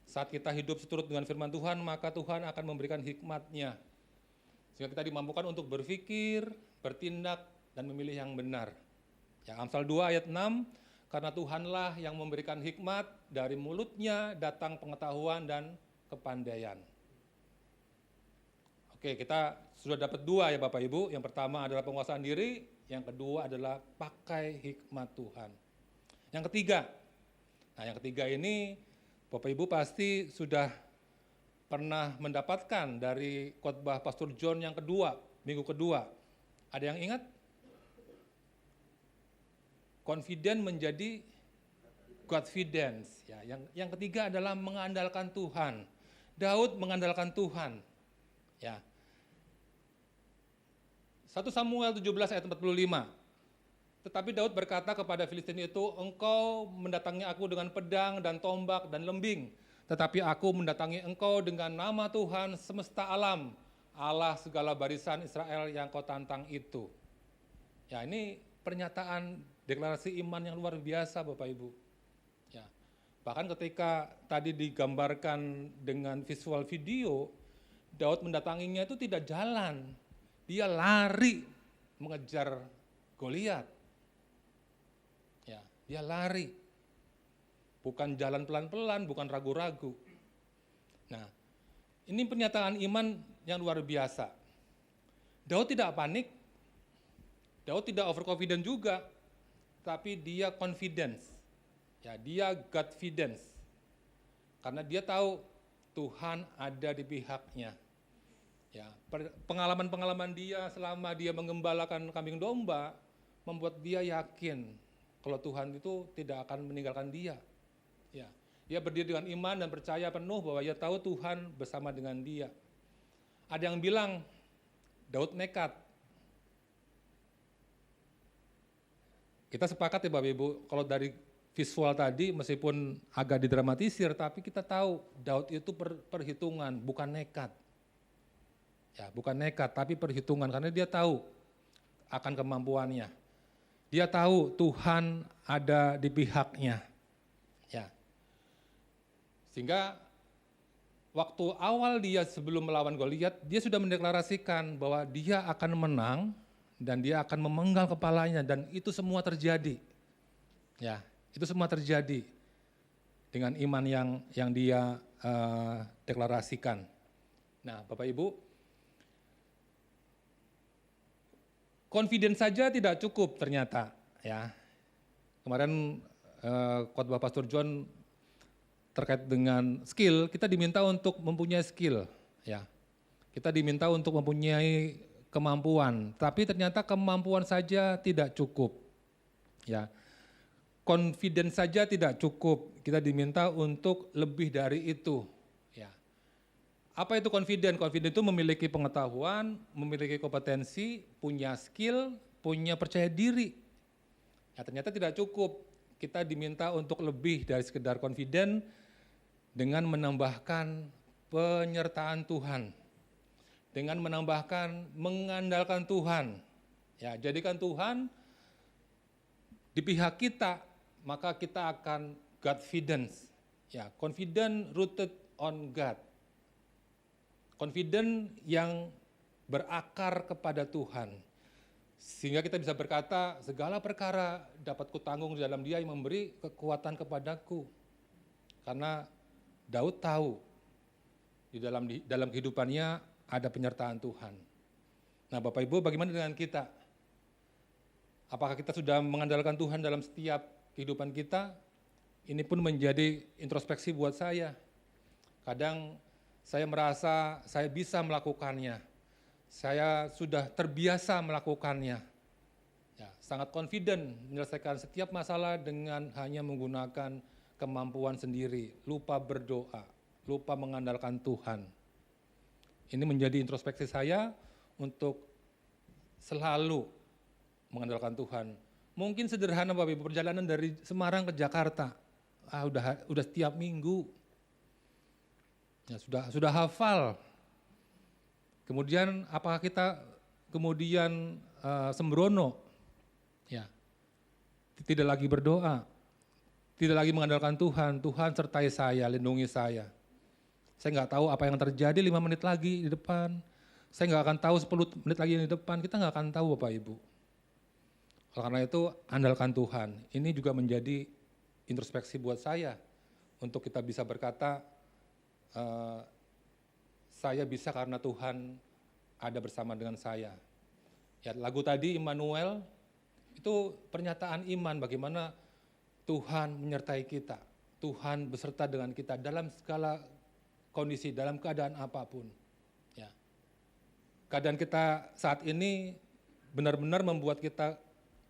Saat kita hidup seturut dengan firman Tuhan, maka Tuhan akan memberikan hikmat-Nya. Sehingga kita dimampukan untuk berpikir, bertindak, dan memilih yang benar. Ya, Amsal 2 ayat 6, karena Tuhanlah yang memberikan hikmat, dari mulutnya datang pengetahuan dan kepandaian. Oke, kita sudah dapat 2 ya Bapak Ibu. Yang pertama adalah penguasaan diri, yang kedua adalah pakai hikmat Tuhan. Yang ketiga ini Bapak Ibu pasti sudah pernah mendapatkan dari khotbah Pastor John yang kedua, minggu kedua. Ada yang ingat? Confident menjadi Godfidence. Ya, yang ketiga adalah mengandalkan Tuhan. Daud mengandalkan Tuhan. Ya. 1 Samuel 17 ayat 45. Tetapi Daud berkata kepada Filistin itu, engkau mendatangi aku dengan pedang dan tombak dan lembing. Tetapi aku mendatangi engkau dengan nama Tuhan semesta alam, Allah segala barisan Israel yang kau tantang itu. Ya, ini pernyataan deklarasi iman yang luar biasa Bapak Ibu. Ya. Bahkan ketika tadi digambarkan dengan visual video, Daud mendatanginya itu tidak jalan. Dia lari mengejar Goliat. Ya, dia lari. Bukan jalan pelan-pelan, bukan ragu-ragu. Nah, ini pernyataan iman yang luar biasa. Daud tidak panik, Daud tidak overconfident juga, tapi dia confidence. Ya, dia Godfidence. Karena dia tahu Tuhan ada di pihaknya. Ya, pengalaman-pengalaman dia selama dia mengembalakan kambing domba membuat dia yakin kalau Tuhan itu tidak akan meninggalkan dia. Ya, dia berdiri dengan iman dan percaya penuh bahwa dia tahu Tuhan bersama dengan dia. Ada yang bilang Daud nekat. Kita sepakat ya Bapak Ibu, kalau dari visual tadi meskipun agak didramatisir, tapi kita tahu Daud itu perhitungan, bukan nekat. Ya, bukan nekat, tapi perhitungan, karena dia tahu akan kemampuannya. Dia tahu Tuhan ada di pihaknya. Ya. Sehingga waktu awal dia sebelum melawan Goliat, dia sudah mendeklarasikan bahwa dia akan menang dan dia akan memenggal kepalanya, dan itu semua terjadi. Ya, itu semua terjadi dengan iman yang dia deklarasikan. Nah, Bapak Ibu, confident saja tidak cukup ternyata, ya. Kemarin khotbah Pastor John terkait dengan skill, kita diminta untuk mempunyai skill, ya. Kita diminta untuk mempunyai kemampuan, tapi ternyata kemampuan saja tidak cukup, ya. Confident saja tidak cukup, kita diminta untuk lebih dari itu, ya. Apa itu confident? Confident itu memiliki pengetahuan, memiliki kompetensi, punya skill, punya percaya diri. Ya, ternyata tidak cukup. Kita diminta untuk lebih dari sekedar confident dengan menambahkan penyertaan Tuhan. Dengan menambahkan mengandalkan Tuhan. Ya, jadikan Tuhan di pihak kita, maka kita akan Godfidence. Ya, confident rooted on God. Confident yang berakar kepada Tuhan. Sehingga kita bisa berkata, segala perkara dapat kutanggung di dalam Dia yang memberi kekuatan kepadaku. Karena Daud tahu di dalam kehidupannya ada penyertaan Tuhan. Nah, Bapak Ibu, bagaimana dengan kita? Apakah kita sudah mengandalkan Tuhan dalam setiap kehidupan kita? Ini pun menjadi introspeksi buat saya. Kadang saya merasa saya bisa melakukannya. Saya sudah terbiasa melakukannya. Ya, sangat confident menyelesaikan setiap masalah dengan hanya menggunakan kemampuan sendiri, lupa berdoa, lupa mengandalkan Tuhan. Ini menjadi introspeksi saya untuk selalu mengandalkan Tuhan. Mungkin sederhana Bapak Ibu, perjalanan dari Semarang ke Jakarta, udah setiap minggu. Ya, sudah hafal. Kemudian apakah kita kemudian sembrono? Ya, tidak lagi berdoa, tidak lagi mengandalkan Tuhan. Tuhan sertai saya, lindungi saya. Saya nggak tahu apa yang terjadi 5 menit lagi di depan. Saya nggak akan tahu 10 menit lagi di depan. Kita nggak akan tahu Bapak Ibu. Karena itu andalkan Tuhan. Ini juga menjadi introspeksi buat saya untuk kita bisa berkata, saya bisa karena Tuhan ada bersama dengan saya. Ya, lagu tadi Immanuel itu pernyataan iman bagaimana Tuhan menyertai kita. Tuhan beserta dengan kita dalam segala kondisi, dalam keadaan apapun. Ya. Keadaan kita saat ini benar-benar membuat kita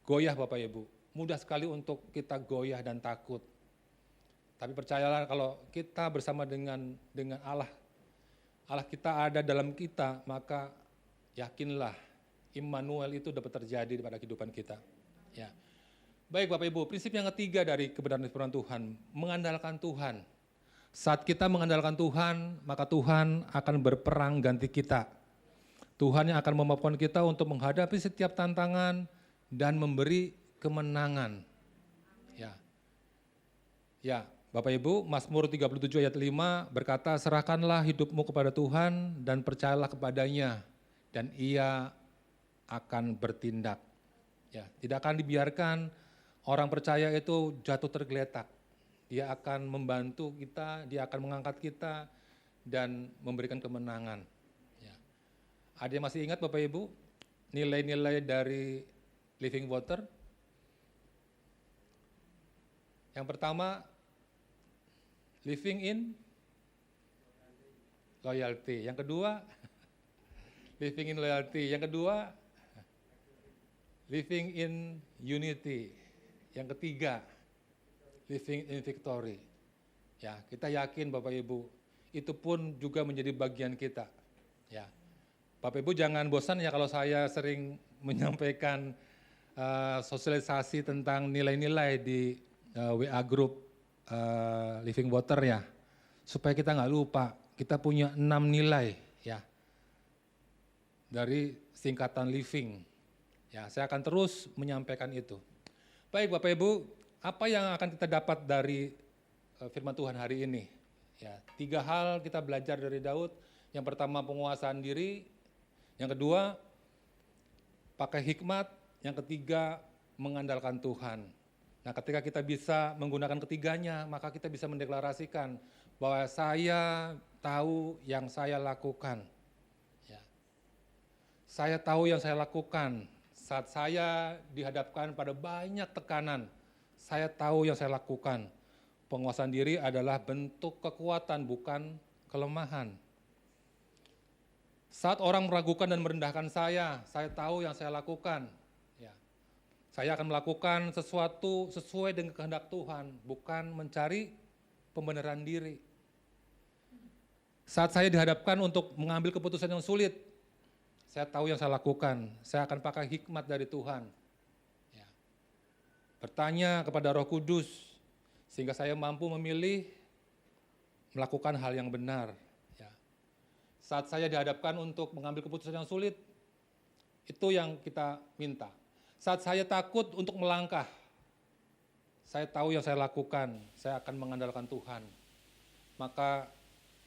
goyah Bapak Ibu. Mudah sekali untuk kita goyah dan takut. Tapi percayalah kalau kita bersama dengan Allah, Allah kita ada dalam kita, maka yakinlah Immanuel itu dapat terjadi pada kehidupan kita. Ya. Baik Bapak Ibu, prinsip yang ketiga dari kebenaran firman Tuhan, mengandalkan Tuhan. Saat kita mengandalkan Tuhan, maka Tuhan akan berperang ganti kita. Tuhan yang akan memampukan kita untuk menghadapi setiap tantangan dan memberi kemenangan. Ya, Bapak Ibu, Mazmur 37 ayat 5 berkata, serahkanlah hidupmu kepada Tuhan dan percayalah kepadanya, dan Ia akan bertindak. Ya, tidak akan dibiarkan orang percaya itu jatuh tergeletak. Dia akan membantu kita, dia akan mengangkat kita dan memberikan kemenangan. Ya. Ada yang masih ingat Bapak Ibu nilai-nilai dari Living Water? Yang pertama, living in loyalty. Yang kedua, living in loyalty. Yang kedua, living in unity. Yang ketiga, living in victory. Ya, kita yakin Bapak Ibu, itu pun juga menjadi bagian kita. Ya. Bapak Ibu jangan bosan ya kalau saya sering menyampaikan sosialisasi tentang nilai-nilai di WA group Living Water ya. Supaya kita nggak lupa, kita punya 6 nilai ya. Dari singkatan living. Ya, saya akan terus menyampaikan itu. Baik Bapak Ibu, apa yang akan kita dapat dari firman Tuhan hari ini? Ya, 3 hal kita belajar dari Daud. Yang pertama penguasaan diri, yang kedua pakai hikmat, yang ketiga mengandalkan Tuhan. Nah, ketika kita bisa menggunakan ketiganya, maka kita bisa mendeklarasikan bahwa saya tahu yang saya lakukan. Ya. Saya tahu yang saya lakukan saat saya dihadapkan pada banyak tekanan. Saya tahu yang saya lakukan. Penguasaan diri adalah bentuk kekuatan, bukan kelemahan. Saat orang meragukan dan merendahkan saya tahu yang saya lakukan. Ya. Saya akan melakukan sesuatu sesuai dengan kehendak Tuhan, bukan mencari pembenaran diri. Saat saya dihadapkan untuk mengambil keputusan yang sulit, saya tahu yang saya lakukan. Saya akan pakai hikmat dari Tuhan. Bertanya kepada Roh Kudus, sehingga saya mampu memilih melakukan hal yang benar. Ya. Saat saya dihadapkan untuk mengambil keputusan yang sulit, itu yang kita minta. Saat saya takut untuk melangkah, saya tahu yang saya lakukan, saya akan mengandalkan Tuhan. Maka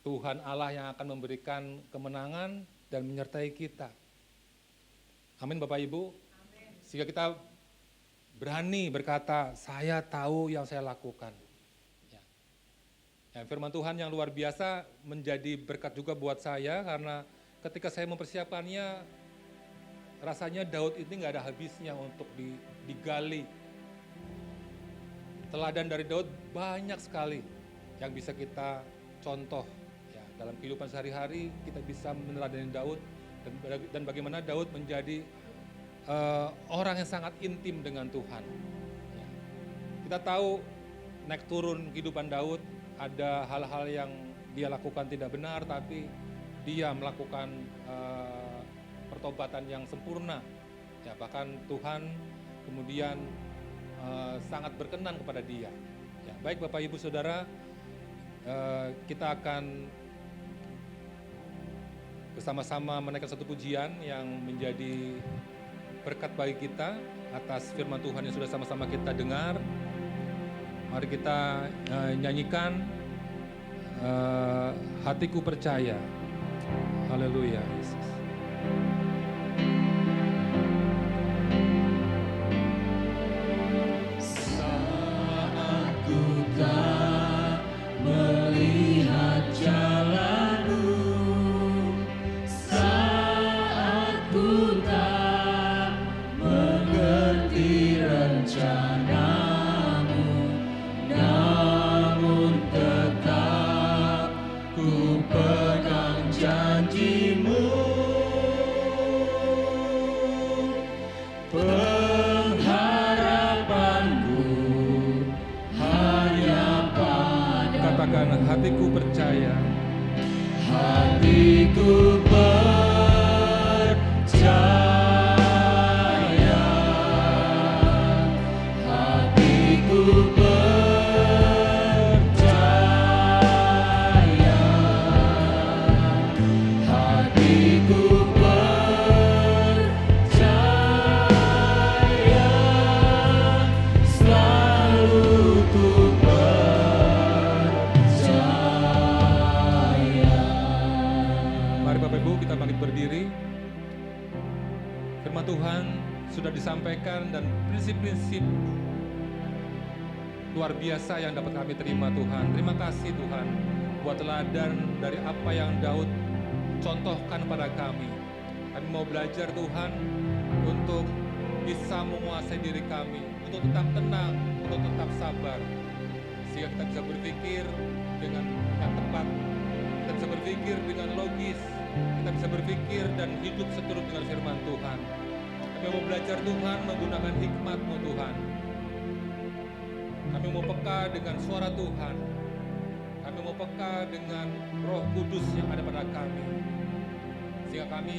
Tuhan Allah yang akan memberikan kemenangan dan menyertai kita. Amin Bapak Ibu. Amin. Sehingga kita berani berkata, saya tahu yang saya lakukan. Ya. Ya, firman Tuhan yang luar biasa menjadi berkat juga buat saya, karena ketika saya mempersiapkannya, rasanya Daud ini nggak ada habisnya untuk digali. Teladan dari Daud banyak sekali yang bisa kita contoh. Ya, dalam kehidupan sehari-hari kita bisa meneladani Daud, dan bagaimana Daud menjadi orang yang sangat intim dengan Tuhan. Ya. Kita tahu naik turun kehidupan Daud, ada hal-hal yang dia lakukan tidak benar, tapi dia melakukan pertobatan yang sempurna. Ya, bahkan Tuhan kemudian sangat berkenan kepada dia. Ya, baik Bapak Ibu Saudara, kita akan bersama-sama menaikkan satu pujian yang menjadi berkat bagi kita atas firman Tuhan yang sudah sama-sama kita dengar. Mari kita nyanyikan Hatiku Percaya. Haleluya Yesus. Saat ku tak melihat jalanmu, saat ku tak mengerti rencanamu, namun tetap ku bangkit berdiri. Firman Tuhan sudah disampaikan dan prinsip-prinsip luar biasa yang dapat kami terima Tuhan. Terima kasih Tuhan buat teladan dari apa yang Daud contohkan pada kami. Kami mau belajar Tuhan untuk bisa menguasai diri kami, untuk tetap tenang, untuk tetap sabar, sehingga kita bisa berpikir dengan yang tepat, kita bisa berpikir dengan logis, kita bisa berpikir dan hidup seturut dengan firman Tuhan. Kami mau belajar Tuhan menggunakan hikmat-Mu Tuhan. Kami mau peka dengan suara Tuhan. Kami mau peka dengan Roh Kudus yang ada pada kami, sehingga kami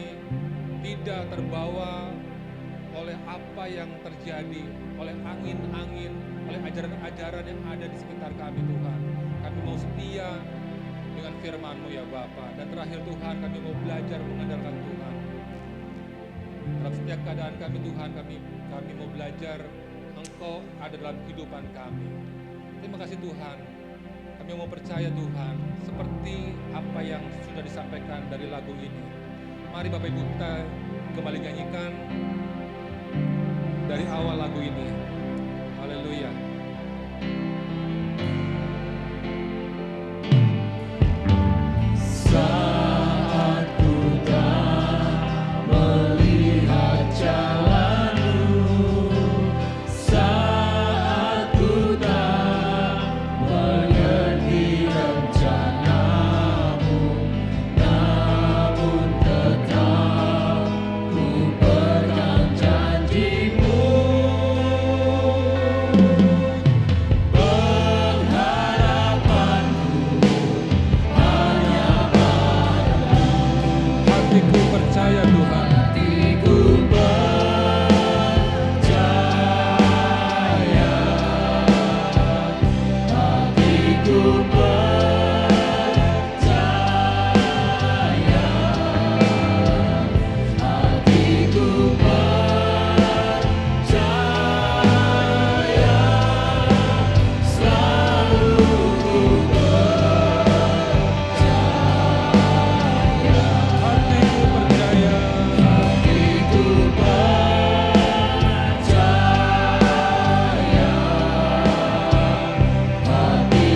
tidak terbawa oleh apa yang terjadi, oleh angin-angin, oleh ajaran-ajaran yang ada di sekitar kami Tuhan. Kami mau setia dengan firman-Mu ya Bapa. Dan terakhir Tuhan, kami mau belajar mengandalkan Tuhan. Dalam setiap keadaan kami Tuhan, kami mau belajar Engkau ada dalam kehidupan kami. Terima kasih Tuhan. Kami mau percaya Tuhan, seperti apa yang sudah disampaikan dari lagu ini. Mari Bapak Ibu kita kembali nyanyikan dari awal lagu ini. Haleluya. Saat ku tak melihat jalan-Mu, saat ku tak mengerti rencana-Mu, namun tetap ku pegang janji-Mu. Hatiku percaya Tuhan. Hatiku percaya, hatiku percaya, hatiku percaya, selalu ku Hatiku percaya. hatiku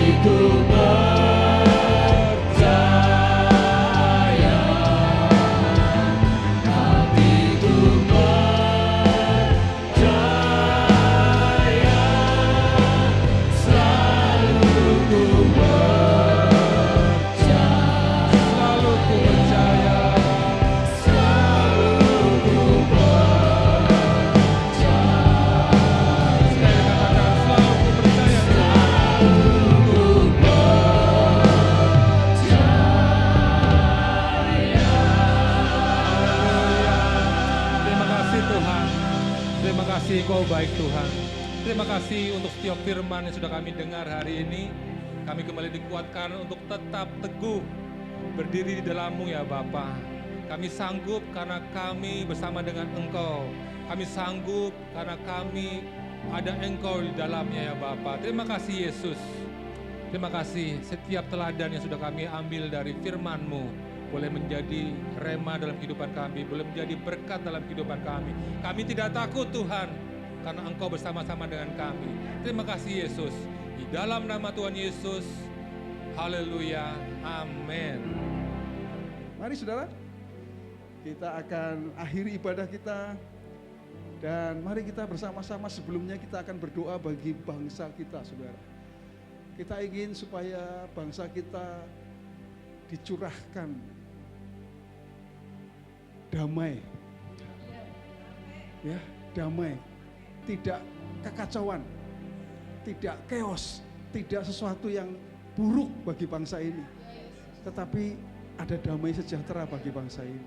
kasih Engkau baik Tuhan. Terima kasih untuk setiap firman yang sudah kami dengar hari ini. Kami kembali dikuatkan untuk tetap teguh berdiri di dalam-Mu ya Bapa. Kami sanggup karena kami bersama dengan Engkau. Kami sanggup karena kami ada Engkau di dalamnya ya Bapa. Terima kasih Yesus. Terima kasih setiap teladan yang sudah kami ambil dari firman-Mu boleh menjadi rema dalam kehidupan kami, boleh menjadi berkat dalam kehidupan kami. Kami tidak takut Tuhan, karena Engkau bersama-sama dengan kami. Terima kasih Yesus. Di dalam nama Tuhan Yesus, haleluya, amin. Mari saudara, kita akan akhiri ibadah kita. Dan mari kita bersama-sama, sebelumnya kita akan berdoa bagi bangsa kita saudara. Kita ingin supaya bangsa kita dicurahkan damai, ya, damai, tidak kekacauan, tidak chaos, tidak sesuatu yang buruk bagi bangsa ini, tetapi ada damai sejahtera bagi bangsa ini.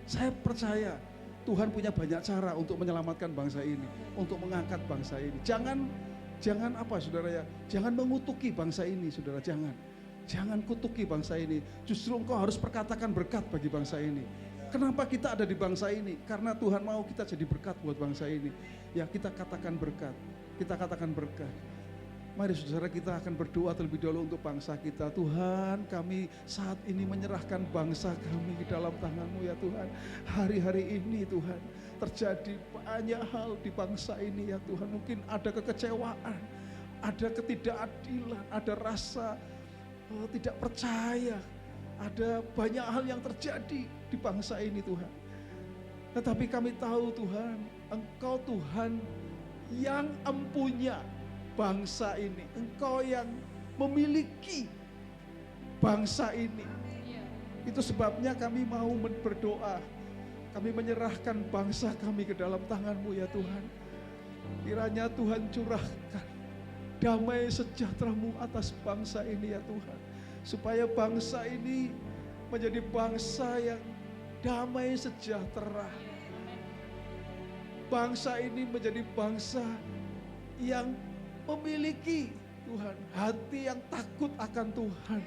Saya percaya Tuhan punya banyak cara untuk menyelamatkan bangsa ini, untuk mengangkat bangsa ini. Jangan apa saudara ya, jangan mengutuki bangsa ini saudara, jangan kutuki bangsa ini. Justru engkau harus perkatakan berkat bagi bangsa ini. Kenapa kita ada di bangsa ini? Karena Tuhan mau kita jadi berkat buat bangsa ini. Ya, kita katakan berkat. Kita katakan berkat. Mari saudara, kita akan berdoa terlebih dahulu untuk bangsa kita. Tuhan, kami saat ini menyerahkan bangsa kami ke dalam tangan-Mu ya Tuhan. Hari-hari ini Tuhan, terjadi banyak hal di bangsa ini ya Tuhan. Mungkin ada kekecewaan, ada ketidakadilan, ada rasa tidak percaya. Ada banyak hal yang terjadi di bangsa ini Tuhan. Tetapi kami tahu Tuhan, Engkau Tuhan yang empunya bangsa ini. Engkau yang memiliki bangsa ini. Itu sebabnya kami mau berdoa. Kami menyerahkan bangsa kami ke dalam tangan-Mu ya Tuhan. Kiranya Tuhan curahkan damai sejahtera-Mu atas bangsa ini ya Tuhan. Supaya bangsa ini menjadi bangsa yang damai sejahtera. Bangsa ini menjadi bangsa yang memiliki Tuhan hati yang takut akan Tuhan.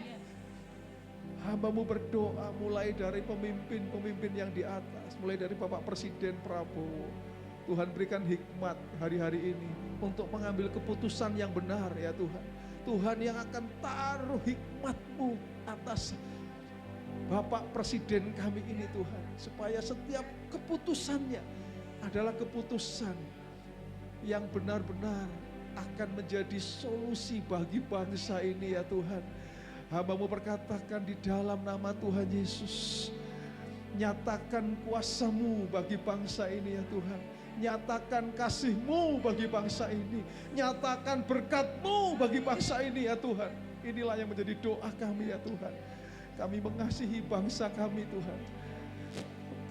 Hamba-Mu berdoa mulai dari pemimpin-pemimpin yang di atas, mulai dari Bapak Presiden Prabowo. Tuhan berikan hikmat hari-hari ini untuk mengambil keputusan yang benar ya Tuhan. Tuhan yang akan taruh hikmat-Mu atas Bapak Presiden kami ini Tuhan. Supaya setiap keputusannya adalah keputusan yang benar-benar akan menjadi solusi bagi bangsa ini ya Tuhan. Hamba-Mu perkatakan di dalam nama Tuhan Yesus, nyatakan kuasa-Mu bagi bangsa ini ya Tuhan. Nyatakan kasih-Mu bagi bangsa ini. Nyatakan berkat-Mu bagi bangsa ini ya Tuhan. Inilah yang menjadi doa kami ya Tuhan. Kami mengasihi bangsa kami Tuhan.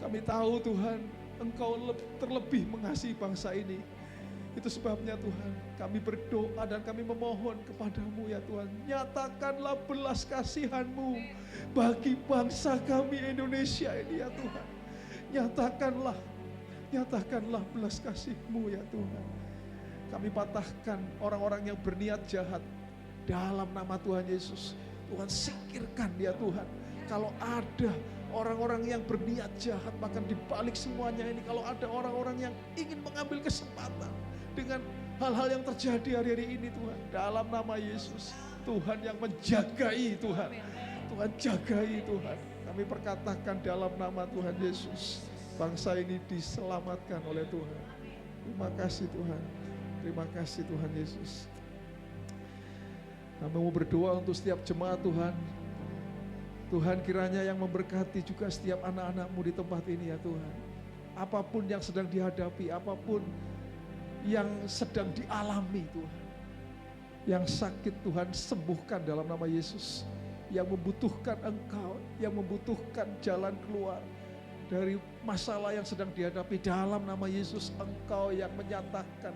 Kami tahu Tuhan, Engkau terlebih mengasihi bangsa ini. Itu sebabnya Tuhan, kami berdoa dan kami memohon kepadamu ya Tuhan. Nyatakanlah belas kasihan-Mu bagi bangsa kami Indonesia ini ya Tuhan. Nyatakanlah belas kasih-Mu ya Tuhan. Kami patahkan orang-orang yang berniat jahat dalam nama Tuhan Yesus. Tuhan singkirkan ya Tuhan. Kalau ada orang-orang yang berniat jahat, bahkan dibalik semuanya ini, kalau ada orang-orang yang ingin mengambil kesempatan dengan hal-hal yang terjadi hari-hari ini Tuhan, dalam nama Yesus, Tuhan yang menjagai Tuhan, Tuhan jagai Tuhan. Kami perkatakan dalam nama Tuhan Yesus, bangsa ini diselamatkan oleh Tuhan. Terima kasih Tuhan, terima kasih Tuhan Yesus. Kami mau berdoa untuk setiap jemaat Tuhan. Tuhan kiranya yang memberkati juga setiap anak-anak-Mu di tempat ini ya Tuhan. Apapun yang sedang dihadapi, apapun yang sedang dialami Tuhan. Yang sakit Tuhan sembuhkan dalam nama Yesus. Yang membutuhkan Engkau, yang membutuhkan jalan keluar dari masalah yang sedang dihadapi, dalam nama Yesus Engkau yang menyatakan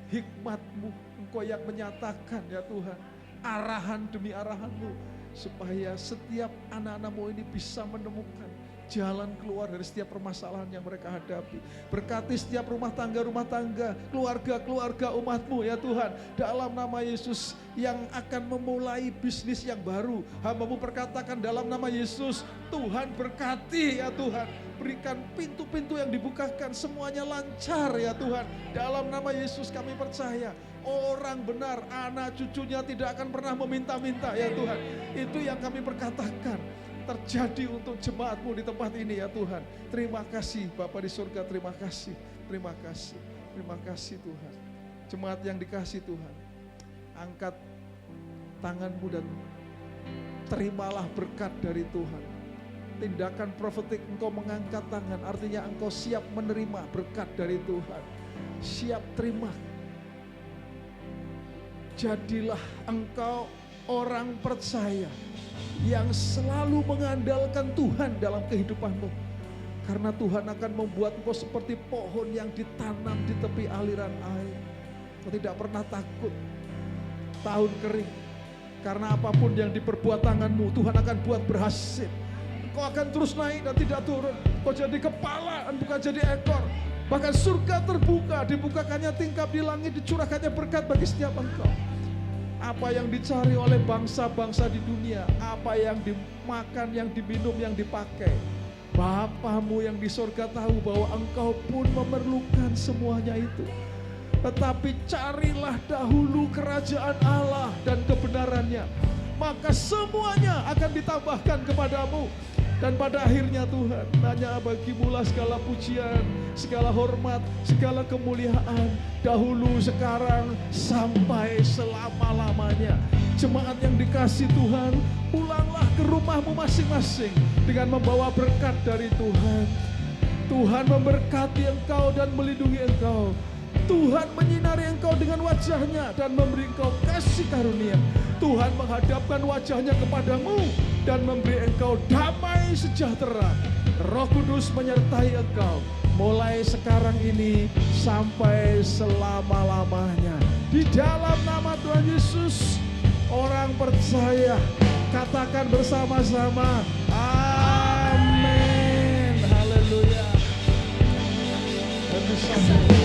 hikmat-Mu, Engkau yang menyatakan ya Tuhan arahan demi arahan-Mu, supaya setiap anak-anak-Mu ini bisa menemukan jalan keluar dari setiap permasalahan yang mereka hadapi. Berkati setiap rumah tangga, keluarga-keluarga umat-Mu ya Tuhan. Dalam nama Yesus yang akan memulai bisnis yang baru, hamba-Mu perkatakan dalam nama Yesus, Tuhan berkati ya Tuhan. Berikan pintu-pintu yang dibukakan, semuanya lancar ya Tuhan. Dalam nama Yesus kami percaya, orang benar, anak cucunya tidak akan pernah meminta-minta ya Tuhan. Itu yang kami perkatakan terjadi untuk jemaat-Mu di tempat ini ya Tuhan. Terima kasih Bapa di surga, terima kasih Tuhan. Jemaat yang dikasih Tuhan, angkat tangan-Mu dan terimalah berkat dari Tuhan. Tindakan profetik engkau mengangkat tangan, artinya engkau siap menerima berkat dari Tuhan. Siap terima. Jadilah engkau orang percaya yang selalu mengandalkan Tuhan dalam kehidupanmu. Karena Tuhan akan membuat engkau seperti pohon yang ditanam di tepi aliran air. Kau tidak pernah takut tahun kering. Karena apapun yang diperbuat tanganmu, Tuhan akan buat berhasil. Engkau akan terus naik dan tidak turun. Kau jadi kepala dan bukan jadi ekor. Bahkan surga terbuka, dibukakannya tingkap di langit, dicurahkannya berkat bagi setiap engkau. Apa yang dicari oleh bangsa-bangsa di dunia, apa yang dimakan, yang diminum, yang dipakai, Bapamu yang di sorga tahu bahwa engkau pun memerlukan semuanya itu. Tetapi carilah dahulu kerajaan Allah dan kebenarannya, maka semuanya akan ditambahkan kepadamu. Dan pada akhirnya Tuhan, hanya bagimu-lah segala pujian, segala hormat, segala kemuliaan, dahulu, sekarang, sampai selama-lamanya. Jemaat yang dikasih Tuhan, pulanglah ke rumahmu masing-masing dengan membawa berkat dari Tuhan. Tuhan memberkati engkau dan melindungi engkau. Tuhan menyinari engkau dengan wajahnya dan memberi engkau kasih karunia. Tuhan menghadapkan wajahnya kepadamu dan memberi engkau damai sejahtera. Roh Kudus menyertai engkau mulai sekarang ini sampai selama-lamanya. Di dalam nama Tuhan Yesus, orang percaya katakan bersama-sama, amin. Haleluya. Dan disambut.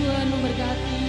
Tuhan memberkati.